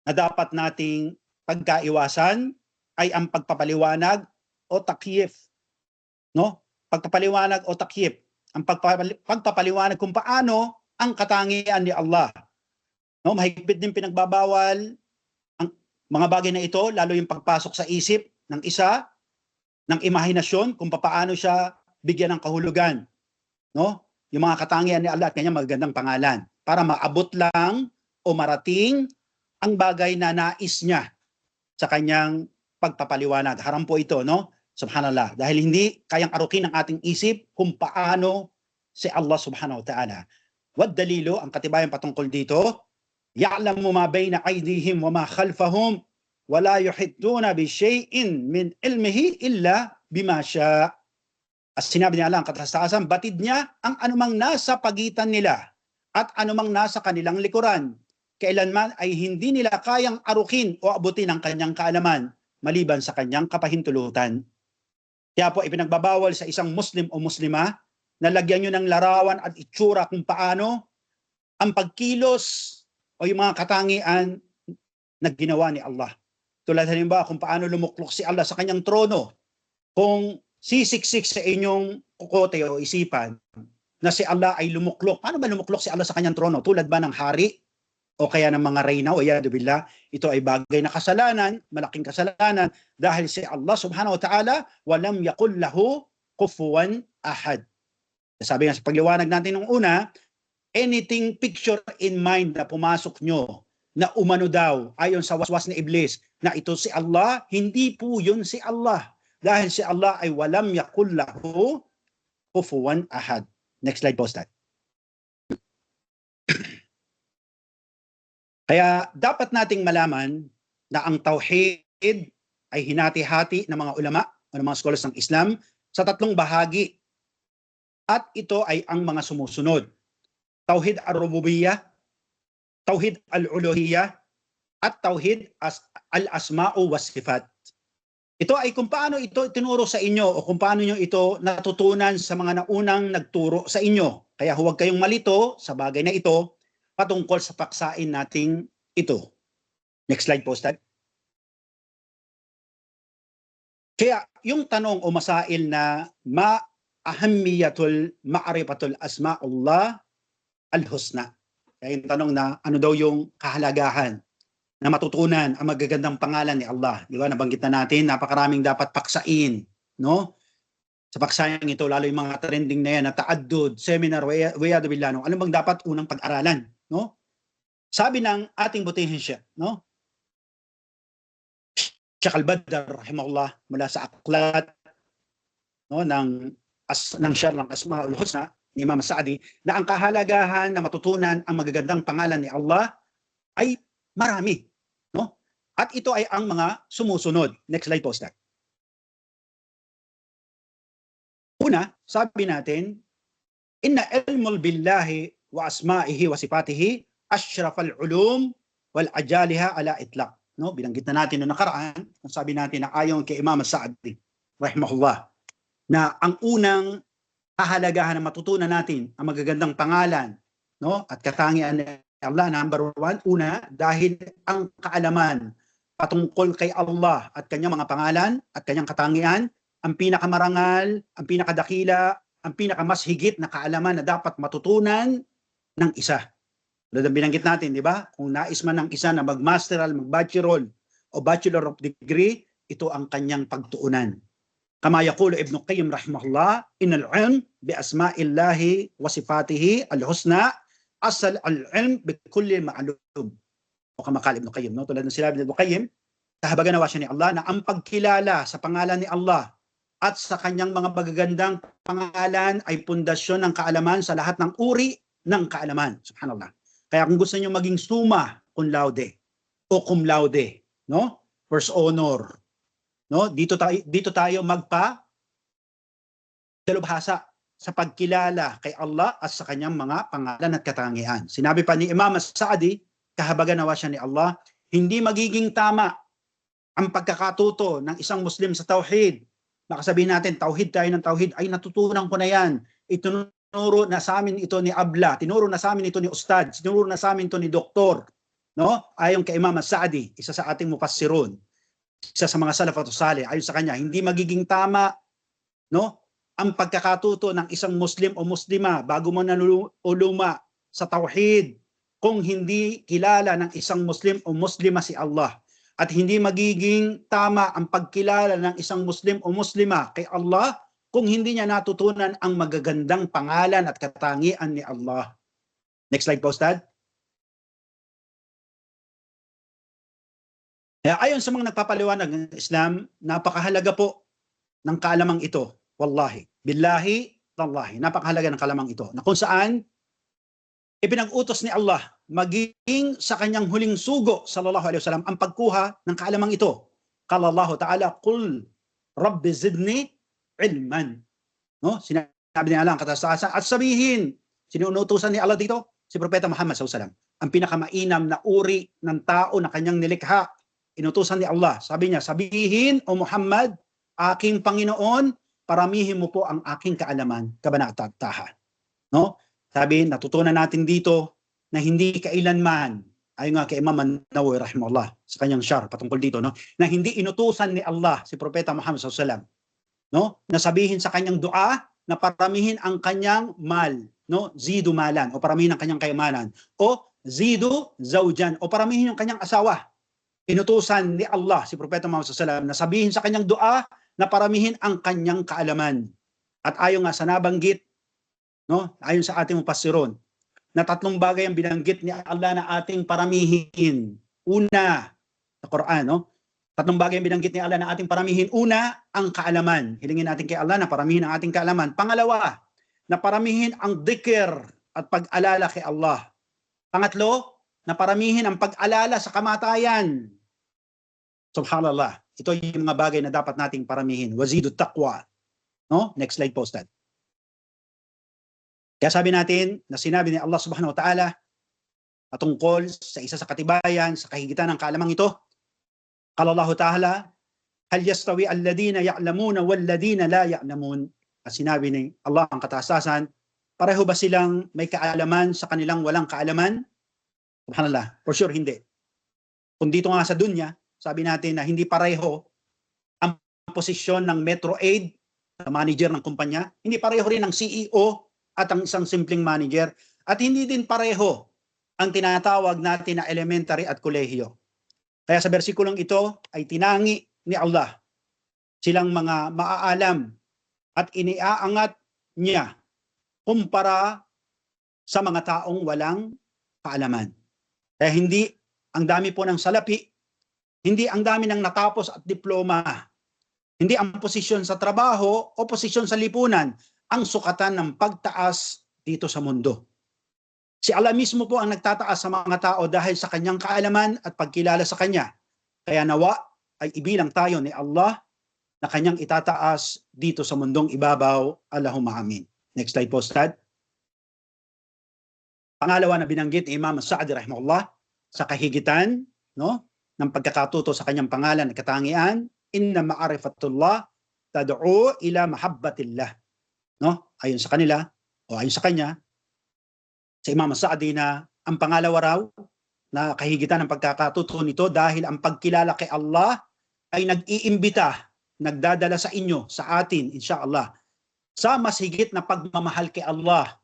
na dapat nating pagkaiwasan ay ang pagpapaliwanag o takyif, no? Pagpapaliwanag o takyif, ang pagpapaliwanag kung paano ang katangian ni Allah. No, mahigpit din pinagbabawal ang mga bagay na ito, lalo yung pagpasok sa isip ng isa, ng imahinasyon kung paano siya bigyan ng kahulugan, no? Yung mga katangian ni Allah at kanyang magagandang pangalan para maabot lang o marating ang bagay na nais niya sa kanyang pagpapaliwanag. Haram po ito, no? Subhanallah. Dahil hindi kayang arukin ng ating isip kung paano si Allah subhanahu wa ta'ala. Wad dalilo, ang katibayan patungkol dito, ya'lamu ma bayna aydihim wa ma khalfahum wa la yuhittuna bi shay'in min ilmihi illa bima sya'. As sinabi niya lang, katastasan, batid niya ang anumang nasa pagitan nila at anumang nasa kanilang likuran. Kailanman ay hindi nila kayang arukin o abutin ang kanyang kaalaman maliban sa kanyang kapahintulutan. Kaya po ipinagbabawal sa isang Muslim o Muslima na lagyan nyo ng larawan at itsura kung paano ang pagkilos o yung mga katangian na ginawa ni Allah. Tulad halimbawa kung paano lumuklok si Allah sa kanyang trono. Kung sisiksik sa inyong kukote o isipan na si Allah ay lumuklok. Paano ba lumuklok si Allah sa kanyang trono? Tulad ba ng hari o kaya ng mga reyna o yadu billah? Ito ay bagay na kasalanan, malaking kasalanan, dahil si Allah subhanahu wa ta'ala walam yakul lahu kufuwan ahad. Sabi nga sa pagliwanag natin nung una, anything picture in mind na pumasok nyo na umano daw ayon sa waswas ni Iblis na ito si Allah, hindi po yun si Allah. Dahil si Allah ay walam yakul lahu kufuwan ahad. Next slide po, Ustad. Kaya dapat nating malaman na ang tauhid ay hinati-hati ng mga ulama o ng mga scholars ng Islam sa tatlong bahagi. At ito ay ang mga sumusunod. Tauhid al-rububiyyah, tauhid al-uluhiyyah, at tauhid al-asma'u was sifat. Ito ay kung paano ito tinuro sa inyo o kung paano nyo ito natutunan sa mga naunang nagturo sa inyo. Kaya huwag kayong malito sa bagay na ito patungkol sa paksain nating ito. Next slide po, Ustad. Kaya yung tanong o masail na ahammiyatul ma'rifatul asma'ullah al-husna. Kaya yung tanong na ano daw yung kahalagahan na matutunan ang magagandang pangalan ni Allah. Di ba? Nabanggit na natin, napakaraming dapat paksain, no? Sa paksayang ito, lalo yung mga trending na yan, na ta'addud, seminar, wayadu billah, no? Ano bang dapat unang pag-aralan, no? Sabi ng ating butihensya, no? Sheikh Al-Badr, rahimahullah, mula sa aklat, no, ng Syarh ng Asma'ul Husna, ni Imam Sa'di, na ang kahalagahan na matutunan ang magagandang pangalan ni Allah ay marami, no? At ito ay ang mga sumusunod. Next slide po, Ustad. Una, sabi natin, inna ilmul billahi wa asma'ihi wa sifatihi ashrafal ulum wal ajaliha ala itlaq. No, binanggit na natin noong nakaraan, sabi natin na ayon kay Imam Sa'di rahimahullah na ang unang kahalagahan na matutunan natin ang magagandang pangalan, no, at katangian ni Allah, number one, una, dahil ang kaalaman patungkol kay Allah at kanyang mga pangalan at kanyang katangian, ang pinakamarangal, ang pinakadakila, ang pinakamas higit na kaalaman na dapat matutunan ng isa. Tulad ng binanggit natin, di ba? Kung nais man ng isa na mag-masteral, mag-bachelor o bachelor of degree, ito ang kanyang pagtuunan. Kama yaqulu Ibn Qayyim rahimahullah, innal ilm bi asma'illahi wa sifatihi al-husna asal al-ilm bi kulli ma'lum. O kama qala Ibn Qayyim, no? Tulad ng sinabi ni Ibn Qayyim, kahabagan nawa siya ni Allah na ang pagkilala sa pangalan ni Allah at sa kanyang mga magagandang pangalan ay pundasyon ng kaalaman sa lahat ng uri ng kaalaman. Subhanallah. Kaya kung gusto niyo maging summa cum laude o cum laude, no? First honor, no? Dito tayo magpa dalubhasa sa pagkilala kay Allah at sa kanyang mga pangalan at katangian. Sinabi pa ni Imam Sa'di, kahabagan nawa siya ni Allah, hindi magiging tama ang pagkakatuto ng isang Muslim sa tauhid. Baka sabihin natin, tauhid tayo ng tauhid, ay natutunan ko na yan. Tinuro na sa amin ito ni Abla, tinuro na sa amin ito ni Ustad, tinuro na sa amin ito ni Doktor. No? Ayon kay Imam Sa'di, isa sa ating mufassirun, isa sa mga salafatus salih, ayon sa kanya, hindi magiging tama, no, ang pagkakatuto ng isang Muslim o Muslima bago mo naluluma sa tauhid kung hindi kilala ng isang Muslim o Muslima si Allah. At hindi magiging tama ang pagkilala ng isang Muslim o Muslima kay Allah kung hindi niya natutunan ang magagandang pangalan at katangian ni Allah. Next slide po, Ustad. Ayon sa mga nagpapaliwanag ng Islam, napakahalaga po ng kaalamang ito. Wallahi, billahi, tallahi, napakahalaga ng kaalamang ito. Na kung saan, ipinag-utos ni Allah maging sa kanyang huling sugo sallallahu alaihi wasallam ang pagkuha ng kaalamang ito. Qala Allah Ta'ala, "Qul Rabbi zidni ilman." No? Sinabi ni Allah ang katastasan at sabihin, sinuutusan ni Allah dito si Propeta Muhammad sallallahu alaihi wasallam, ang pinakamainam na uri ng tao na kanyang nilikha. Inutusan ni Allah. Sabi niya, sabihin, O Muhammad, aking Panginoon, paramihin mo po ang aking kaalaman, kabanatahan. No? Sabi, natutunan natin dito na hindi kailanman, ayon nga kay Imam An-Nawawi rahimahullah sa kanyang syarh patungkol dito, no, na hindi inutusan ni Allah si Propeta Muhammad sallallahu alaihi wasallam, no, na sabihin sa kanyang dua na paramihin ang kanyang mal, no, zidu malan, o paramihin ang kanyang kayamanan, o zidu zawjan, o paramihin yung kanyang asawa. Inutusan ni Allah si Propeta Muhammad sallallahu alaihi wasallam na sabihin sa kanyang dua na paramihin ang kanyang kaalaman. At ayon nga sa nabanggit, no, ayon sa ating mufassirun, na tatlong bagay ang binanggit ni Allah na ating paramihin. Una, sa Quran, no? Tatlong bagay ang binanggit ni Allah na ating paramihin. Una, ang kaalaman. Hilingin natin kay Allah na paramihin ang ating kaalaman. Pangalawa, na paramihin ang dhikr at pag-alala kay Allah. Pangatlo, na paramihin ang pag-alala sa kamatayan. Subhanallah. Ito yung mga bagay na dapat nating paramihin. Wazidut taqwa. No? Next slide po, Ustad. Kaya sabi natin na sinabi ni Allah subhanahu wa ta'ala patungkol sa isa sa katibayan, sa kahigitan ng kaalamang ito. Qala Allah ta'ala, hal yastawi alladhina ya'lamuna walladhina la ya'lamun. At sinabi ni Allah ang katasasan, pareho ba silang may kaalaman sa kanilang walang kaalaman? Subhanallah, for sure hindi. Kung dito nga sa dunya, sabi natin na hindi pareho ang posisyon ng Metro Aid, na manager ng kumpanya, hindi pareho rin ng CEO at ang isang simpleng manager, at hindi din pareho ang tinatawag natin na elementary at kolehiyo. Kaya sa bersikulong ito ay tinangi ni Allah silang mga maaalam at iniaangat niya kumpara sa mga taong walang kaalaman. Kaya hindi ang dami po ng salapi, hindi ang dami ng natapos at diploma, hindi ang posisyon sa trabaho o posisyon sa lipunan ang sukatan ng pagtaas dito sa mundo. Si Allah mismo po ang nagtataas sa mga tao dahil sa kanyang kaalaman at pagkilala sa kanya. Kaya nawa ay ibilang tayo ni Allah na kanyang itataas dito sa mundong ibabaw. Allahumma amin. Next slide po, Ustad. Pangalawa na binanggit ni Imam Sa'di rahimahullah, sa kahigitan, no, ng pagkakatuto sa kanyang pangalan at katangian. Inna ma'arifatullah tad'u ila mahabbatillah, no? Ayon sa kanila o ayon sa kanya, sa Imam Sa'di, na ang pangalawa raw na kahigitan ng pagkakatuto nito dahil ang pagkilala kay Allah ay nag-iimbita, nagdadala sa inyo, sa atin, insyaAllah, sa mas higit na pagmamahal kay Allah.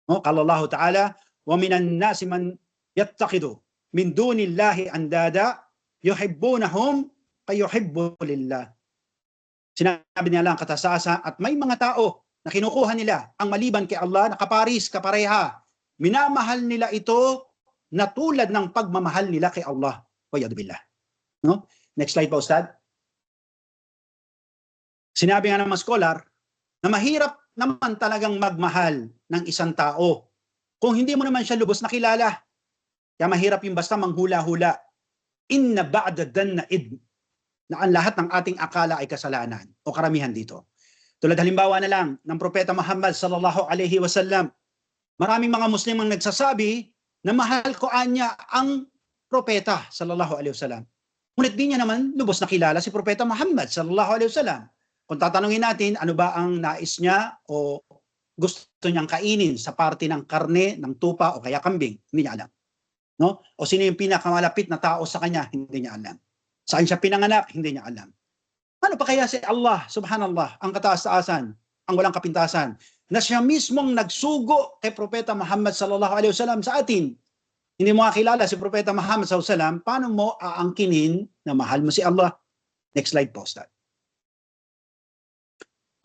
No? Qala Allah Ta'ala, wa minan nasi man yattaqidu min dunillahi andada yuhibbunahum kayuhibbu lillah. Sinabi niya lang katasasa, at may mga tao na kinukuha nila ang maliban kay Allah na kaparis, kapareha. Minamahal nila ito na tulad ng pagmamahal nila kay Allah. Wa'yadu billah. No? Next slide pa, Ustad. Sinabi nga ng mga scholar na mahirap naman talagang magmahal ng isang tao kung hindi mo naman siya lubos na kilala. Kaya mahirap yung basta manghula-hula. Inna ba'da danna id, na ang lahat ng ating akala ay kasalanan o karamihan dito. Tulad halimbawa na lang ng Propeta Muhammad sallallahu alaihi wasallam. Maraming mga Muslim ang nagsasabi na mahal ko anya ang Propeta sallallahu alaihi wasallam. Ngunit di niya naman lubos na kilala si Propeta Muhammad sallallahu alaihi wasallam. Kung tatanungin natin ano ba ang nais niya o gusto niyang kainin sa parte ng karne, ng tupa o kaya kambing, hindi niya alam. No? O sino yung pinakamalapit na tao sa kanya, hindi niya alam. Saan siya pinanganak, hindi niya alam. Ano pa kaya si Allah, subhanallah, ang kataas-taasan, ang walang kapintasan, na siya mismong nagsugo kay Propeta Muhammad sallallahu alaihi wasallam sa atin. Hindi mo kakilala si Propeta Muhammad sallallahu alaihi wasallam, paano mo aangkinin na mahal mo si Allah? Next slide po, Ustad.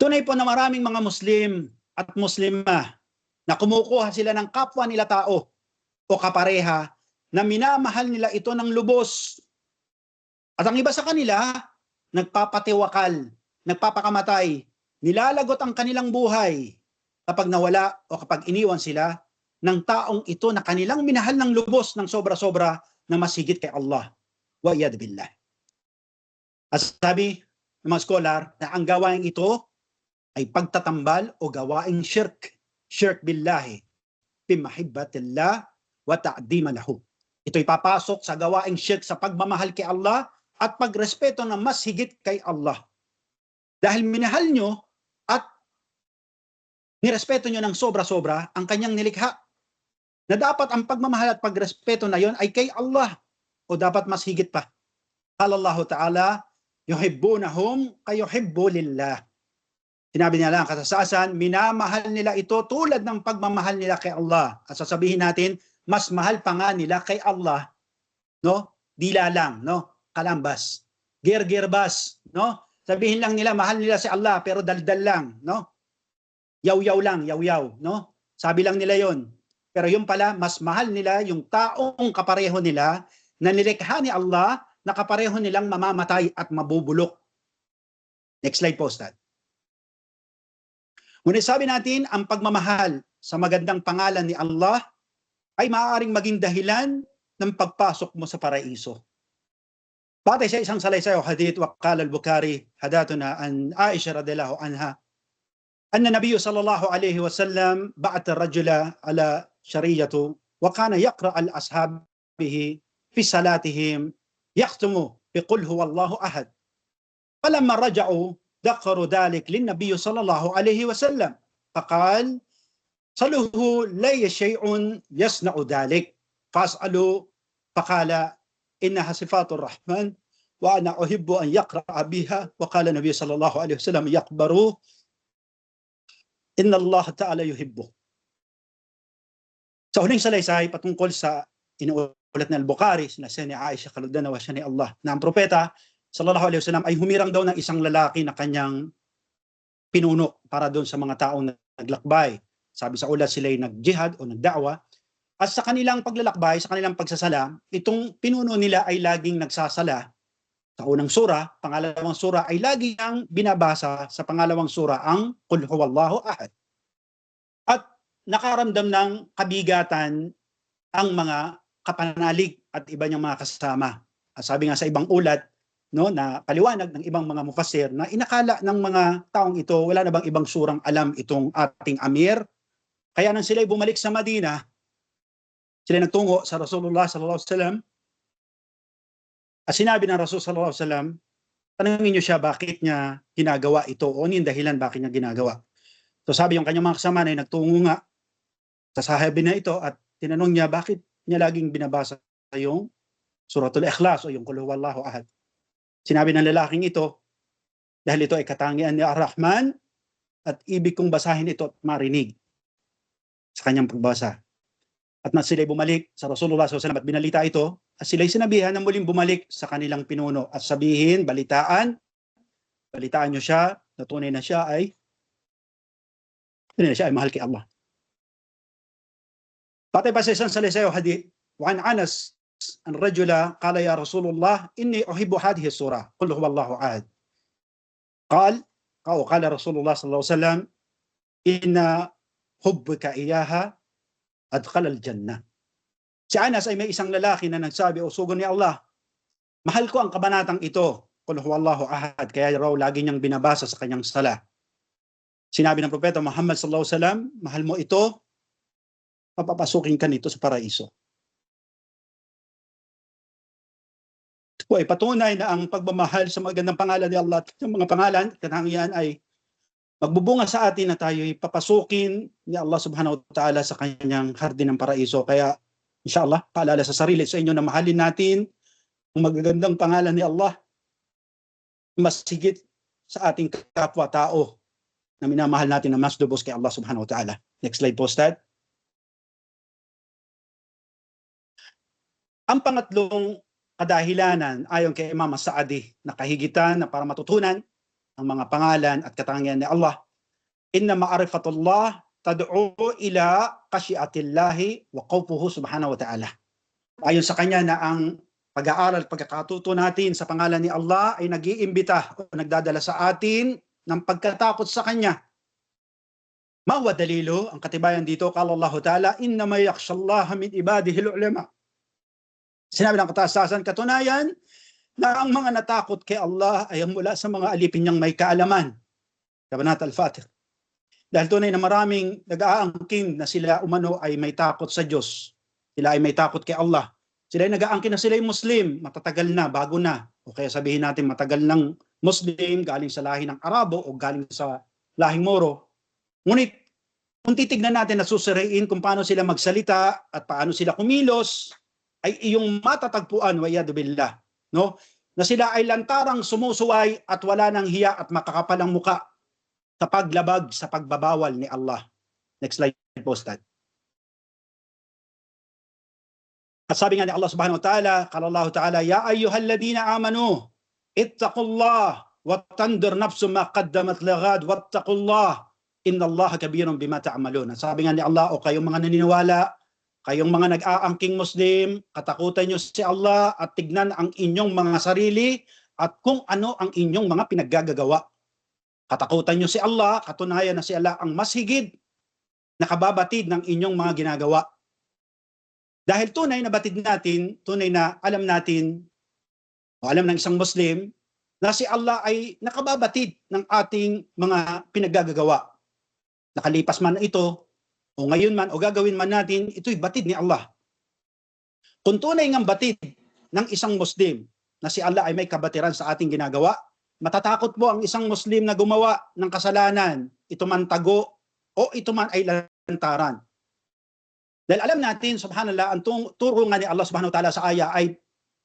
Tunay po na maraming mga Muslim at Muslimah na kumukuha sila ng kapwa nila tao o kapareha na minamahal nila ito ng lubos. At ang iba sa kanila, nagpapatiwakal, nagpapakamatay, nilalagot ang kanilang buhay kapag nawala o kapag iniwan sila ng taong ito na kanilang minahal ng lubos ng sobra-sobra na mas higit kay Allah. Wa iyad billah. At sabi ng mga scholar na ang gawain ito ay pagtatambal o gawaing shirk. Shirk billahi. Bimahibbatillah wa ta'dima lahu. Ito'y papasok sa gawaing shirk sa pagmamahal kay Allah at pagrespeto na mas higit kay Allah. Dahil minahal nyo at nirespeto nyo ng sobra-sobra ang kanyang nilikha. Na dapat ang pagmamahal at pagrespeto na yon ay kay Allah o dapat mas higit pa. Qala Allah Ta'ala, yuhibbunahum kayuhibbu lillah. Sinabi niya lang katasasan, minamahal nila ito tulad ng pagmamahal nila kay Allah. At sasabihin natin, mas mahal pa nga nila kay Allah, no? Dila lang, no? Kalambas. Gergerbas, no? Sabihin lang nila, mahal nila si Allah, pero daldal lang, no? Yaw-yaw lang, yaw-yaw, no? Sabi lang nila yon. Pero yung pala, mas mahal nila yung taong kapareho nila na nilikha ni Allah na kapareho nilang mamamatay at mabubulok. Next slide po, Ustad. Ngunit sabi natin, ang pagmamahal sa magandang pangalan ni Allah ay maaaring maging dahilan ng pagpasok mo sa paraiso. Batay sa isang salaysay o hadith, waqala al-Bukhari, hadatuna an Aisha radhiyallahu anha, anna nabiyyu sallallahu alayhi wa sallam ba'ata rajula ala shariyatu wa kana yaqra al-ashabihi fi salatihim yahtumu biqul huwallahu ahad. Falamma raja'u ذكروا ذلك للنبي صلى الله عليه وسلم فقال صلوه لي شيء يصنع ذلك فاسألوا فقال إنها صفات الرحمن وأنا أحب أن يقرأ بها وقال النبي صلى الله عليه وسلم يقبروا إن الله تعالى يحبه. Sa huling salaysay patungkol sa inuulat na al-Bukhari, sinasya ni Aisha kalugdan na siya ni Allah na ang propeta sallallahu alaihi wasallam ay humirang daw ng isang lalaki na kanyang pinuno para doon sa mga taong naglakbay. Sabi sa ulat, sila ay nag-jihad o nagda'wa. At sa kanilang paglalakbay, sa kanilang pagsasala, itong pinuno nila ay laging nagsasala sa unang sura, pangalawang sura ay laging binabasa sa pangalawang sura ang Qul huwallahu ahad. At nakaramdam ng kabigatan ang mga kapanalig at iba niyang mga kasama. At sabi nga sa ibang ulat, no, na paliwanag ng ibang mga mufassir na inakala ng mga taong ito, wala na bang ibang surang alam itong ating Amir. Kaya nang sila'y bumalik sa Madina, Sila nagtungo sa Rasulullah sallallahu alaihi wasallam at sinabi ng Rasul sallallahu alaihi wasallam, tanungin niyo siya bakit niya ginagawa ito o ano yung dahilan bakit niya ginagawa. So sabi yung kanyang mga kasama na nagtungo nga sa sahabi na ito at tinanong niya bakit niya laging binabasa yung Suratul Ikhlas o yung Qul Huwallahu Ahad. Sinabi ng lalaking ito, dahil ito ay katangian ni Ar-Rahman at ibig kong basahin ito at marinig sa kanyang pagbasa. At na sila'y bumalik sa Rasulullah SAW at binalita ito, at sila'y sinabihan na muling bumalik sa kanilang pinuno at sabihin, balitaan nyo siya na tunay na siya ay mahal kay Allah. Patay pa sa isang salisay o hadith, وعن أنس أن رجل قال يا رسول الله إني أحب هذه السورة قل هو الله أحد قال رسول الله صلى الله عليه وسلم إن حبك إياها أدخل الجنة. Si Anas ay may isang lalaki na nagsabi, o sugo ni Allah, mahal ko ang kabanatang ito, Qul huwallahu ahad, kaya raw lagi niyang binabasa sa kanyang sala. Sinabi ng Propeta Muhammad sallallahu alaihi wasallam, mahal mo ito, papapasukin ka nito sa paraiso. Ito po ay patunay na ang pagmamahal sa magandang pangalan ni Allah at yung mga pangalan, katangian ay magbubunga sa atin na tayo'y papasukin ni Allah subhanahu wa ta'ala sa kanyang hardin ng paraiso. Kaya inshallah, paalala sa sarili sa inyo na mahalin natin ang magagandang pangalan ni Allah mas higit sa ating kapwa-tao na minamahal natin na mas lubos kay Allah subhanahu wa ta'ala. Next slide po, Ustad. Ang pangatlong kadahilanan ayon kay Imam As-Sa'di na kahigitan na para matutunan ang mga pangalan at katangian ni Allah, inna ma'rifatullah tad'u ila khasyiatillahi wa khawfuhu subhanahu wa ta'ala. Ayon sa kanya na ang pag-aaral, pagkakatuto natin sa pangalan ni Allah ay nag-iimbita o nagdadala sa atin ng pagkatakot sa kanya. Mawa dalilo, ang katibayan dito, qala Allah Ta'ala, inna ma yakhshallaha min ibadihi al-ulama. Sinabi ng kataas-taasan, katunayan na ang mga natakot kay Allah ay mula sa mga alipin niyang may kaalaman. Kabanat Al-Fatih. Dahil tunay na maraming nag-aangkin na sila umano ay may takot sa Diyos. Sila ay may takot kay Allah. Sila ay nag-aangkin na sila ay Muslim, matatagal na, bago na. O kaya sabihin natin matagal ng Muslim, galing sa lahi ng Arabo o galing sa lahing Moro. Ngunit kung titignan natin na susuriin kung paano sila magsalita at paano sila kumilos, ay iyong matatagpuan, wa'yadu billah, no? Na sila ay lantarang sumusuway at wala nang hiya at makakapalang muka sa paglabag sa pagbabawal ni Allah. Next slide po, Ustad. At sabi nga ni Allah subhanahu wa ta'ala, qala Allah ta'ala, ya ayyuhalladhina amanu, ittaqullah wa tandur nafsum ma qaddamat laghad wattaqullah innallaha kabirun bima ta'malun. Sabi nga ni Allah, o kayong mga naniniwala, kayong mga nag-aangking Muslim, katakutan nyo si Allah at tignan ang inyong mga sarili at kung ano ang inyong mga pinaggagawa. Katakutan nyo si Allah, katunayan na si Allah ang mas higit na kababatid ng inyong mga ginagawa. Dahil tunay na batid natin, tunay na alam natin, o alam ng isang Muslim, na si Allah ay nakababatid ng ating mga pinaggagawa. Nakalipas man ito, o ngayon man, o gagawin man natin, ito'y batid ni Allah. Kung tunay ngang batid ng isang Muslim na si Allah ay may kabatiran sa ating ginagawa, matatakot po ang isang Muslim na gumawa ng kasalanan, ito man tago o ito man ay lantaran. Dahil alam natin, subhanallah, ang turo nga ni Allah subhanahu wa ta'ala sa aya ay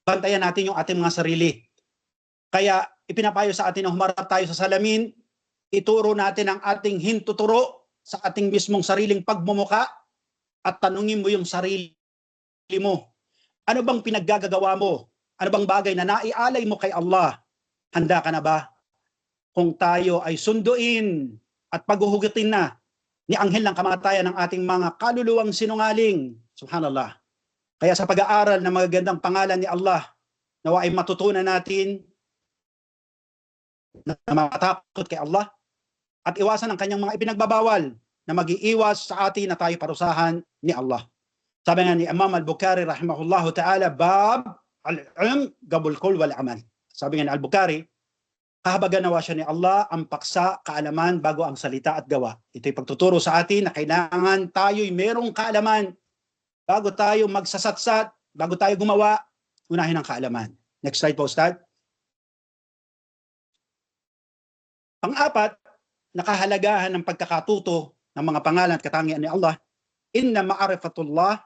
bantayan natin yung ating mga sarili. Kaya ipinapayo sa atin na humarap tayo sa salamin, ituro natin ang ating hintuturo sa ating mismong sariling pagmumuka at tanungin mo yung sarili mo. Ano bang pinaggagawa mo? Ano bang bagay na naialay mo kay Allah? Handa ka na ba? Kung tayo ay sunduin at paghuhugutin na ni anghel ng kamatayan ng ating mga kaluluwang sinungaling. Subhanallah. Kaya sa pag-aaral ng magagandang pangalan ni Allah, nawa ay matutunan natin na matakot kay Allah at iwasan ang kanyang mga ipinagbabawal na mag-iiwas sa atin na tayo parusahan ni Allah. Sabi nga ni Imam Al-Bukhari rahimahullahu ta'ala, bab al-ilm qabul qawl wal amal. Sabi nga ni Al-Bukhari, kahabagan nawa siya ni Allah ang paksa, kaalaman bago ang salita at gawa. Ito'y pagtuturo sa atin na kailangan tayo'y merong kaalaman bago tayo magsasatsat, bago tayo gumawa, unahin ang kaalaman. Next slide po, Ustad. Pang-apat, nakahalagahan ng pagkakatuto ng mga pangalan at katangian ni Allah. Inna ma'arifatullah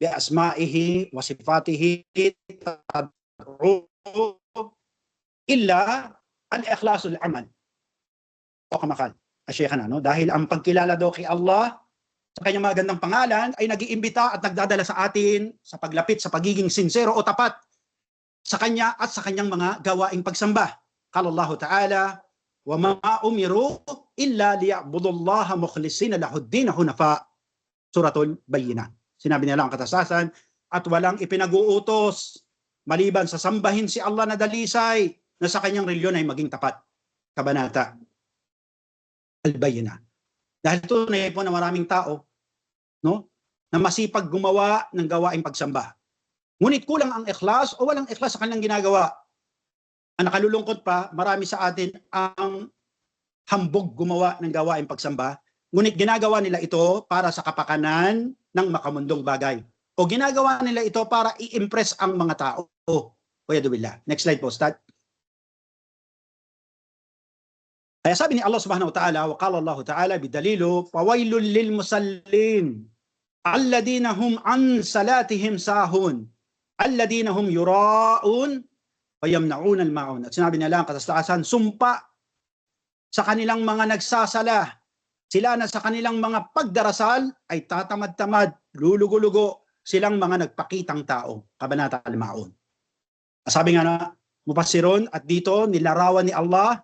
bi asma'ihi wa sifatihi tad'u illa al-ikhlasul amal. O kamakal, asyikhan no? Dahil ang pagkilala daw kay Allah sa kanyang magandang pangalan ay nag-iimbita at nagdadala sa atin sa paglapit sa pagiging sincero o tapat sa kanya at sa kanyang mga gawaing pagsamba. Qala Allah Ta'ala, wa ma umiru illa liya'budullaha mukhlisina lahuddin hunafa. Suratul Bayyinah. Sinabi nila ang katasasan at walang ipinag-uutos maliban sa sambahin si Allah na dalisay na sa kanyang reliyon ay maging tapat. Kabanata Al-Bayyinah. Dahil tunay po na maraming tao, no, na masipag gumawa ng gawaing pagsamba. Ngunit kulang ang ikhlas o walang ikhlas sa kanilang ginagawa. Ang nakalulungkot pa, marami sa atin ang hambog gumawa ng gawaing pagsamba, ngunit ginagawa nila ito para sa kapakanan ng makamundong bagay. O ginagawa nila ito para i-impress ang mga tao. Waliyadzubillah. Next slide po, Ustad. Kaya sabi ni Allah Subhanahu wa Ta'ala, wa qala Allah Ta'ala bidalilu, fawailul lil musallin, alladina hum an salatihim sahun, alladina hum yura'un, wa yamna'un al-ma'un. At sinabi nila ang katastasan, sumpa sa kanilang mga nagsasala, sila na sa kanilang mga pagdarasal ay tatamad-tamad, lulugo-lugo, silang mga nagpakitang tao. Kabanata Al-Ma'un. Sabi nga na, mufassirun, at dito nilarawan ni Allah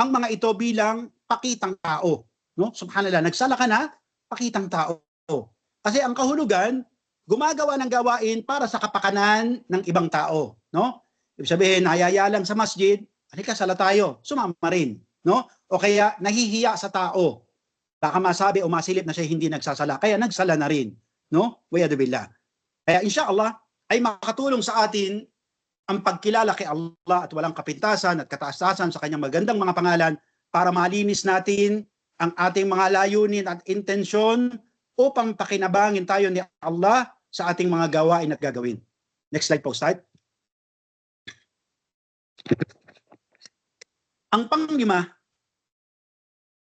ang mga ito bilang pakitang tao. No? Subhanallah, nagsala ka na, pakitang tao. Kasi ang kahulugan, gumagawa ng gawain para sa kapakanan ng ibang tao. No? Ibig sabihin, nayaya lang sa masjid, halika, sala tayo, sumama rin. No? O kaya nahihiya sa tao. Baka masabi o masilip na siya hindi nagsasala, kaya nagsala na rin. No? Waliyadzubillah. Kaya insyaAllah ay makatulong sa atin ang pagkilala kay Allah at walang kapintasan at kataasasan sa kanyang magandang mga pangalan para malinis natin ang ating mga layunin at intensyon upang pakinabangin tayo ni Allah sa ating mga gawain at gagawin. Next slide po, Ustad. Ang panglima,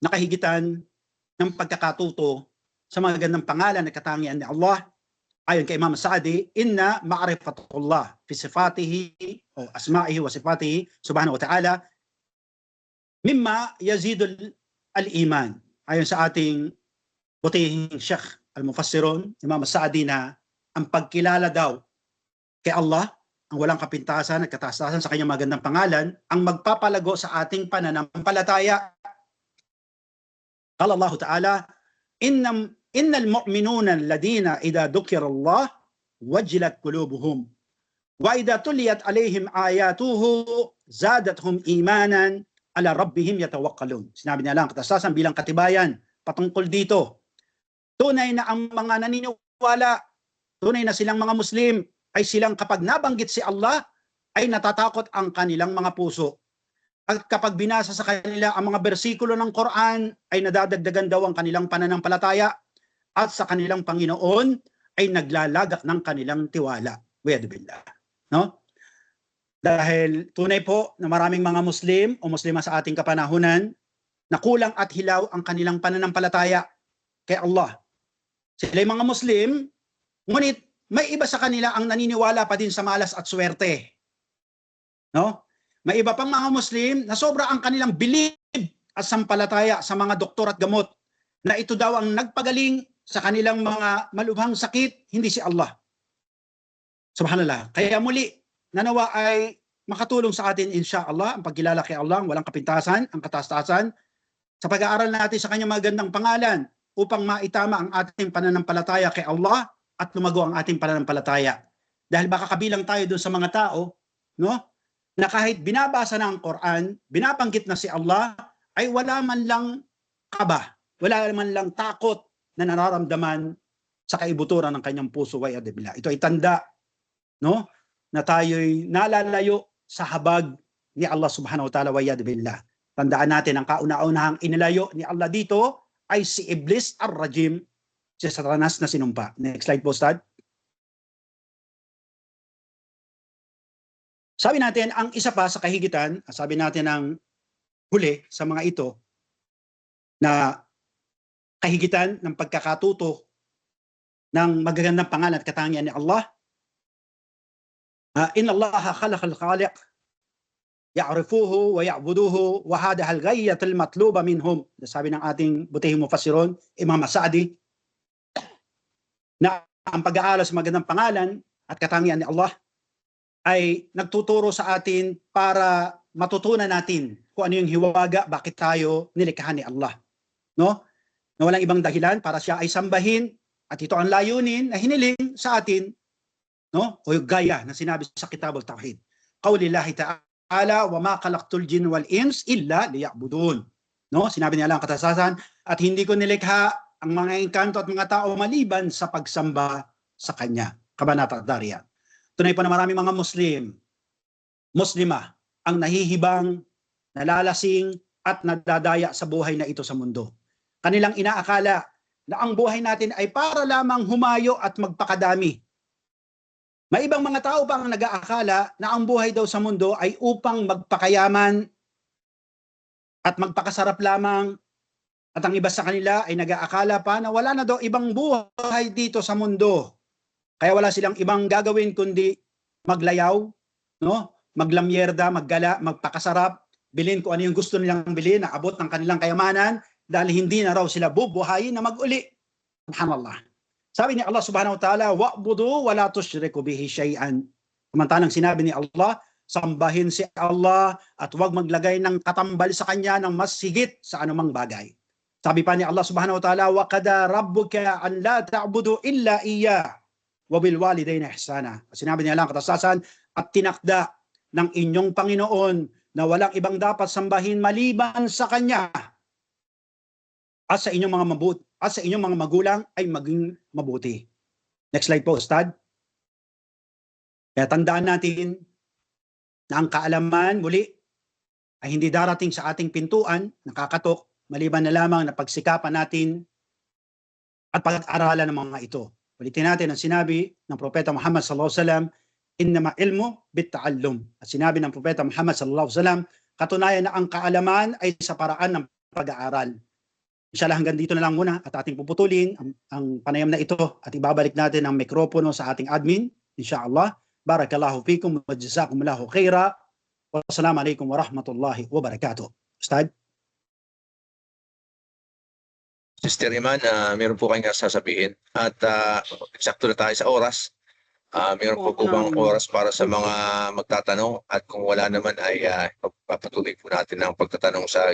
nakahigitan ng pagkakatuto sa mga gandang pangalan at katangian ni Allah, ayon kay Imam Sa'di, inna ma'rifatullah fi sifatihi o asma'ihi wa sifatihi subhanahu wa ta'ala mimma yazidul al-iman. Ayon sa ating butihing Sheikh al-Mufassirun, Imam Sa'di, na ang pagkilala daw kay Allah, ang walang kapintasan at kataasan sa kanyang magandang pangalan, ang magpapalago sa ating pananampalataya. Qala Allah Ta'ala, innal mu'minuna alladhina idha dhukira Allah wajilat qulubuhum wa idha tuliyat alaihim ayatuhu zadatuhum imanan ala rabbihim yatawakkalun. Sinabi niya lang katasasan bilang katibayan patungkol dito. Tunay na ang mga naniniwala, tunay na silang mga Muslim, ay silang kapag nabanggit si Allah ay natatakot ang kanilang mga puso. At kapag binasa sa kanila ang mga bersikulo ng Quran ay nadadagdagan daw ang kanilang pananampalataya at sa kanilang Panginoon ay naglalagak ng kanilang tiwala. Waliyadzubillah. No? Dahil tunay po na maraming mga Muslim o Muslima sa ating kapanahunan na kulang at hilaw ang kanilang pananampalataya kay Allah. Sila mga Muslim, ngunit may iba sa kanila ang naniniwala pa din sa malas at swerte. No? May iba pang mga Muslim na sobra ang kanilang bilib at sampalataya sa mga doktor at gamot na ito daw ang nagpagaling sa kanilang mga malubhang sakit, hindi si Allah. Subhanallah. Kaya muli, nanawa ay makatulong sa atin insyaAllah ang pagkilala kay Allah, walang kapintasan, ang kataastasan, sa pag-aaral natin sa kanyang magandang pangalan upang maitama ang ating pananampalataya kay Allah at lumago ang ating pananampalataya. Dahil baka kabilang tayo doon sa mga tao, no, na kahit binabasa na ang Quran, binabanggit na si Allah, ay wala man lang kaba, wala man lang takot na nararamdaman sa kaibuturan ng kanyang puso. Waliyadzubillah. Ito ay tanda, no, na tayo'y nalalayo sa habag ni Allah subhanahu wa ta'ala. Waliyadzubillah. Tandaan natin ang kauna-unahang inilayo ni Allah dito ay si Iblis ar-Rajim. si Satanas na sinumpa. Next slide po, Ustad. Sabi natin, ang isa pa sa kahigitan, sabi natin ang huli sa mga ito, na kahigitan ng pagkakatuto ng magagandang pangalan at katangian ni Allah. Inna Allah khalaqal khaliq ya'rifuhu wa ya'buduhu wa hada al-ghayat al-matluba minhum. Sabi ng ating butihing mufassiron, Imam Sa'di, na ang pag-aaral sa magandang pangalan at katangian ni Allah ay nagtuturo sa atin para matutunan natin kung ano yung hiwaga, bakit tayo nilikha ni Allah. No? Na walang ibang dahilan para siya ay sambahin, at ito ang layunin na hiniling sa atin, no? O yung gaya na sinabi sa Kitabul Tauhid. Qaulillahi ta'ala, wa ma khalaqtul jinn wal ins illa liya'budun. No? Sinabi niya lang katasasan, at hindi ko nilikha ang mga engkanto at mga tao maliban sa pagsamba sa Kanya. Kabanata Dariyat. Tunay po na maraming mga Muslima ang nahihibang, nalalasing at nadadaya sa buhay na ito sa mundo. Kanilang inaakala na ang buhay natin ay para lamang humayo at magpakadami. May ibang mga tao pa ang nag-aakala na ang buhay daw sa mundo ay upang magpakayaman at magpakasarap lamang, at ang iba sa kanila ay nag-aakala pa na wala na daw ibang buhay dito sa mundo. Kaya wala silang ibang gagawin kundi maglayaw, no? Maglamyerda, maggala, magpakasarap, bilhin kung ano yung gusto nilang bilhin, na abot ng kanilang kayamanan, dahil hindi na raw sila bubuhayin na mag-uli. Subhanallah. Sabi ni Allah subhanahu wa ta'ala, wa'budu wa la tusyriku bihi syai'an. Samantalang sinabi ni Allah, sambahin si Allah at huwag maglagay ng katambal sa Kanya ng mas higit sa anumang bagay. Sabi pa ni Allah subhanahu wa ta'ala, wa qada rabbuka an la ta'budu illa iyyah wa bil walidayni ihsana. Sinabi niya lang katasasan, at tinakda ng inyong Panginoon na walang ibang dapat sambahin maliban sa Kanya, at sa inyong mga magulang ay maging mabuti. Next slide po, Ustad. Kaya tandaan natin na ang kaalaman muli ay hindi darating sa ating pintuan, nakakatok, maliban na lamang na pagsikapan natin at pag-aralan ng mga ito. Ulitin natin ang sinabi ng Propeta Muhammad sallallahu alaihi wasallam, innama ilmu bitta'allum. At sinabi ng Propeta Muhammad sallallahu alaihi wasallam, katunayan na ang kaalaman ay sa paraan ng pag-aaral. Inshallah, hanggang dito na lang muna at ating puputulin ang panayam na ito at ibabalik natin ang mikropono sa ating admin. Inshallah. Barakallahu fikum wa jazakumullahu khaira. Wassalamualaikum warahmatullahi wabarakatuh. Ustad? Sister Iman, meron po kayong sasabihin at eksakto na tayo sa oras. Meron po bang oras para sa mga magtatanong, at kung wala naman ay papatuloy po natin ang pagtatanong sa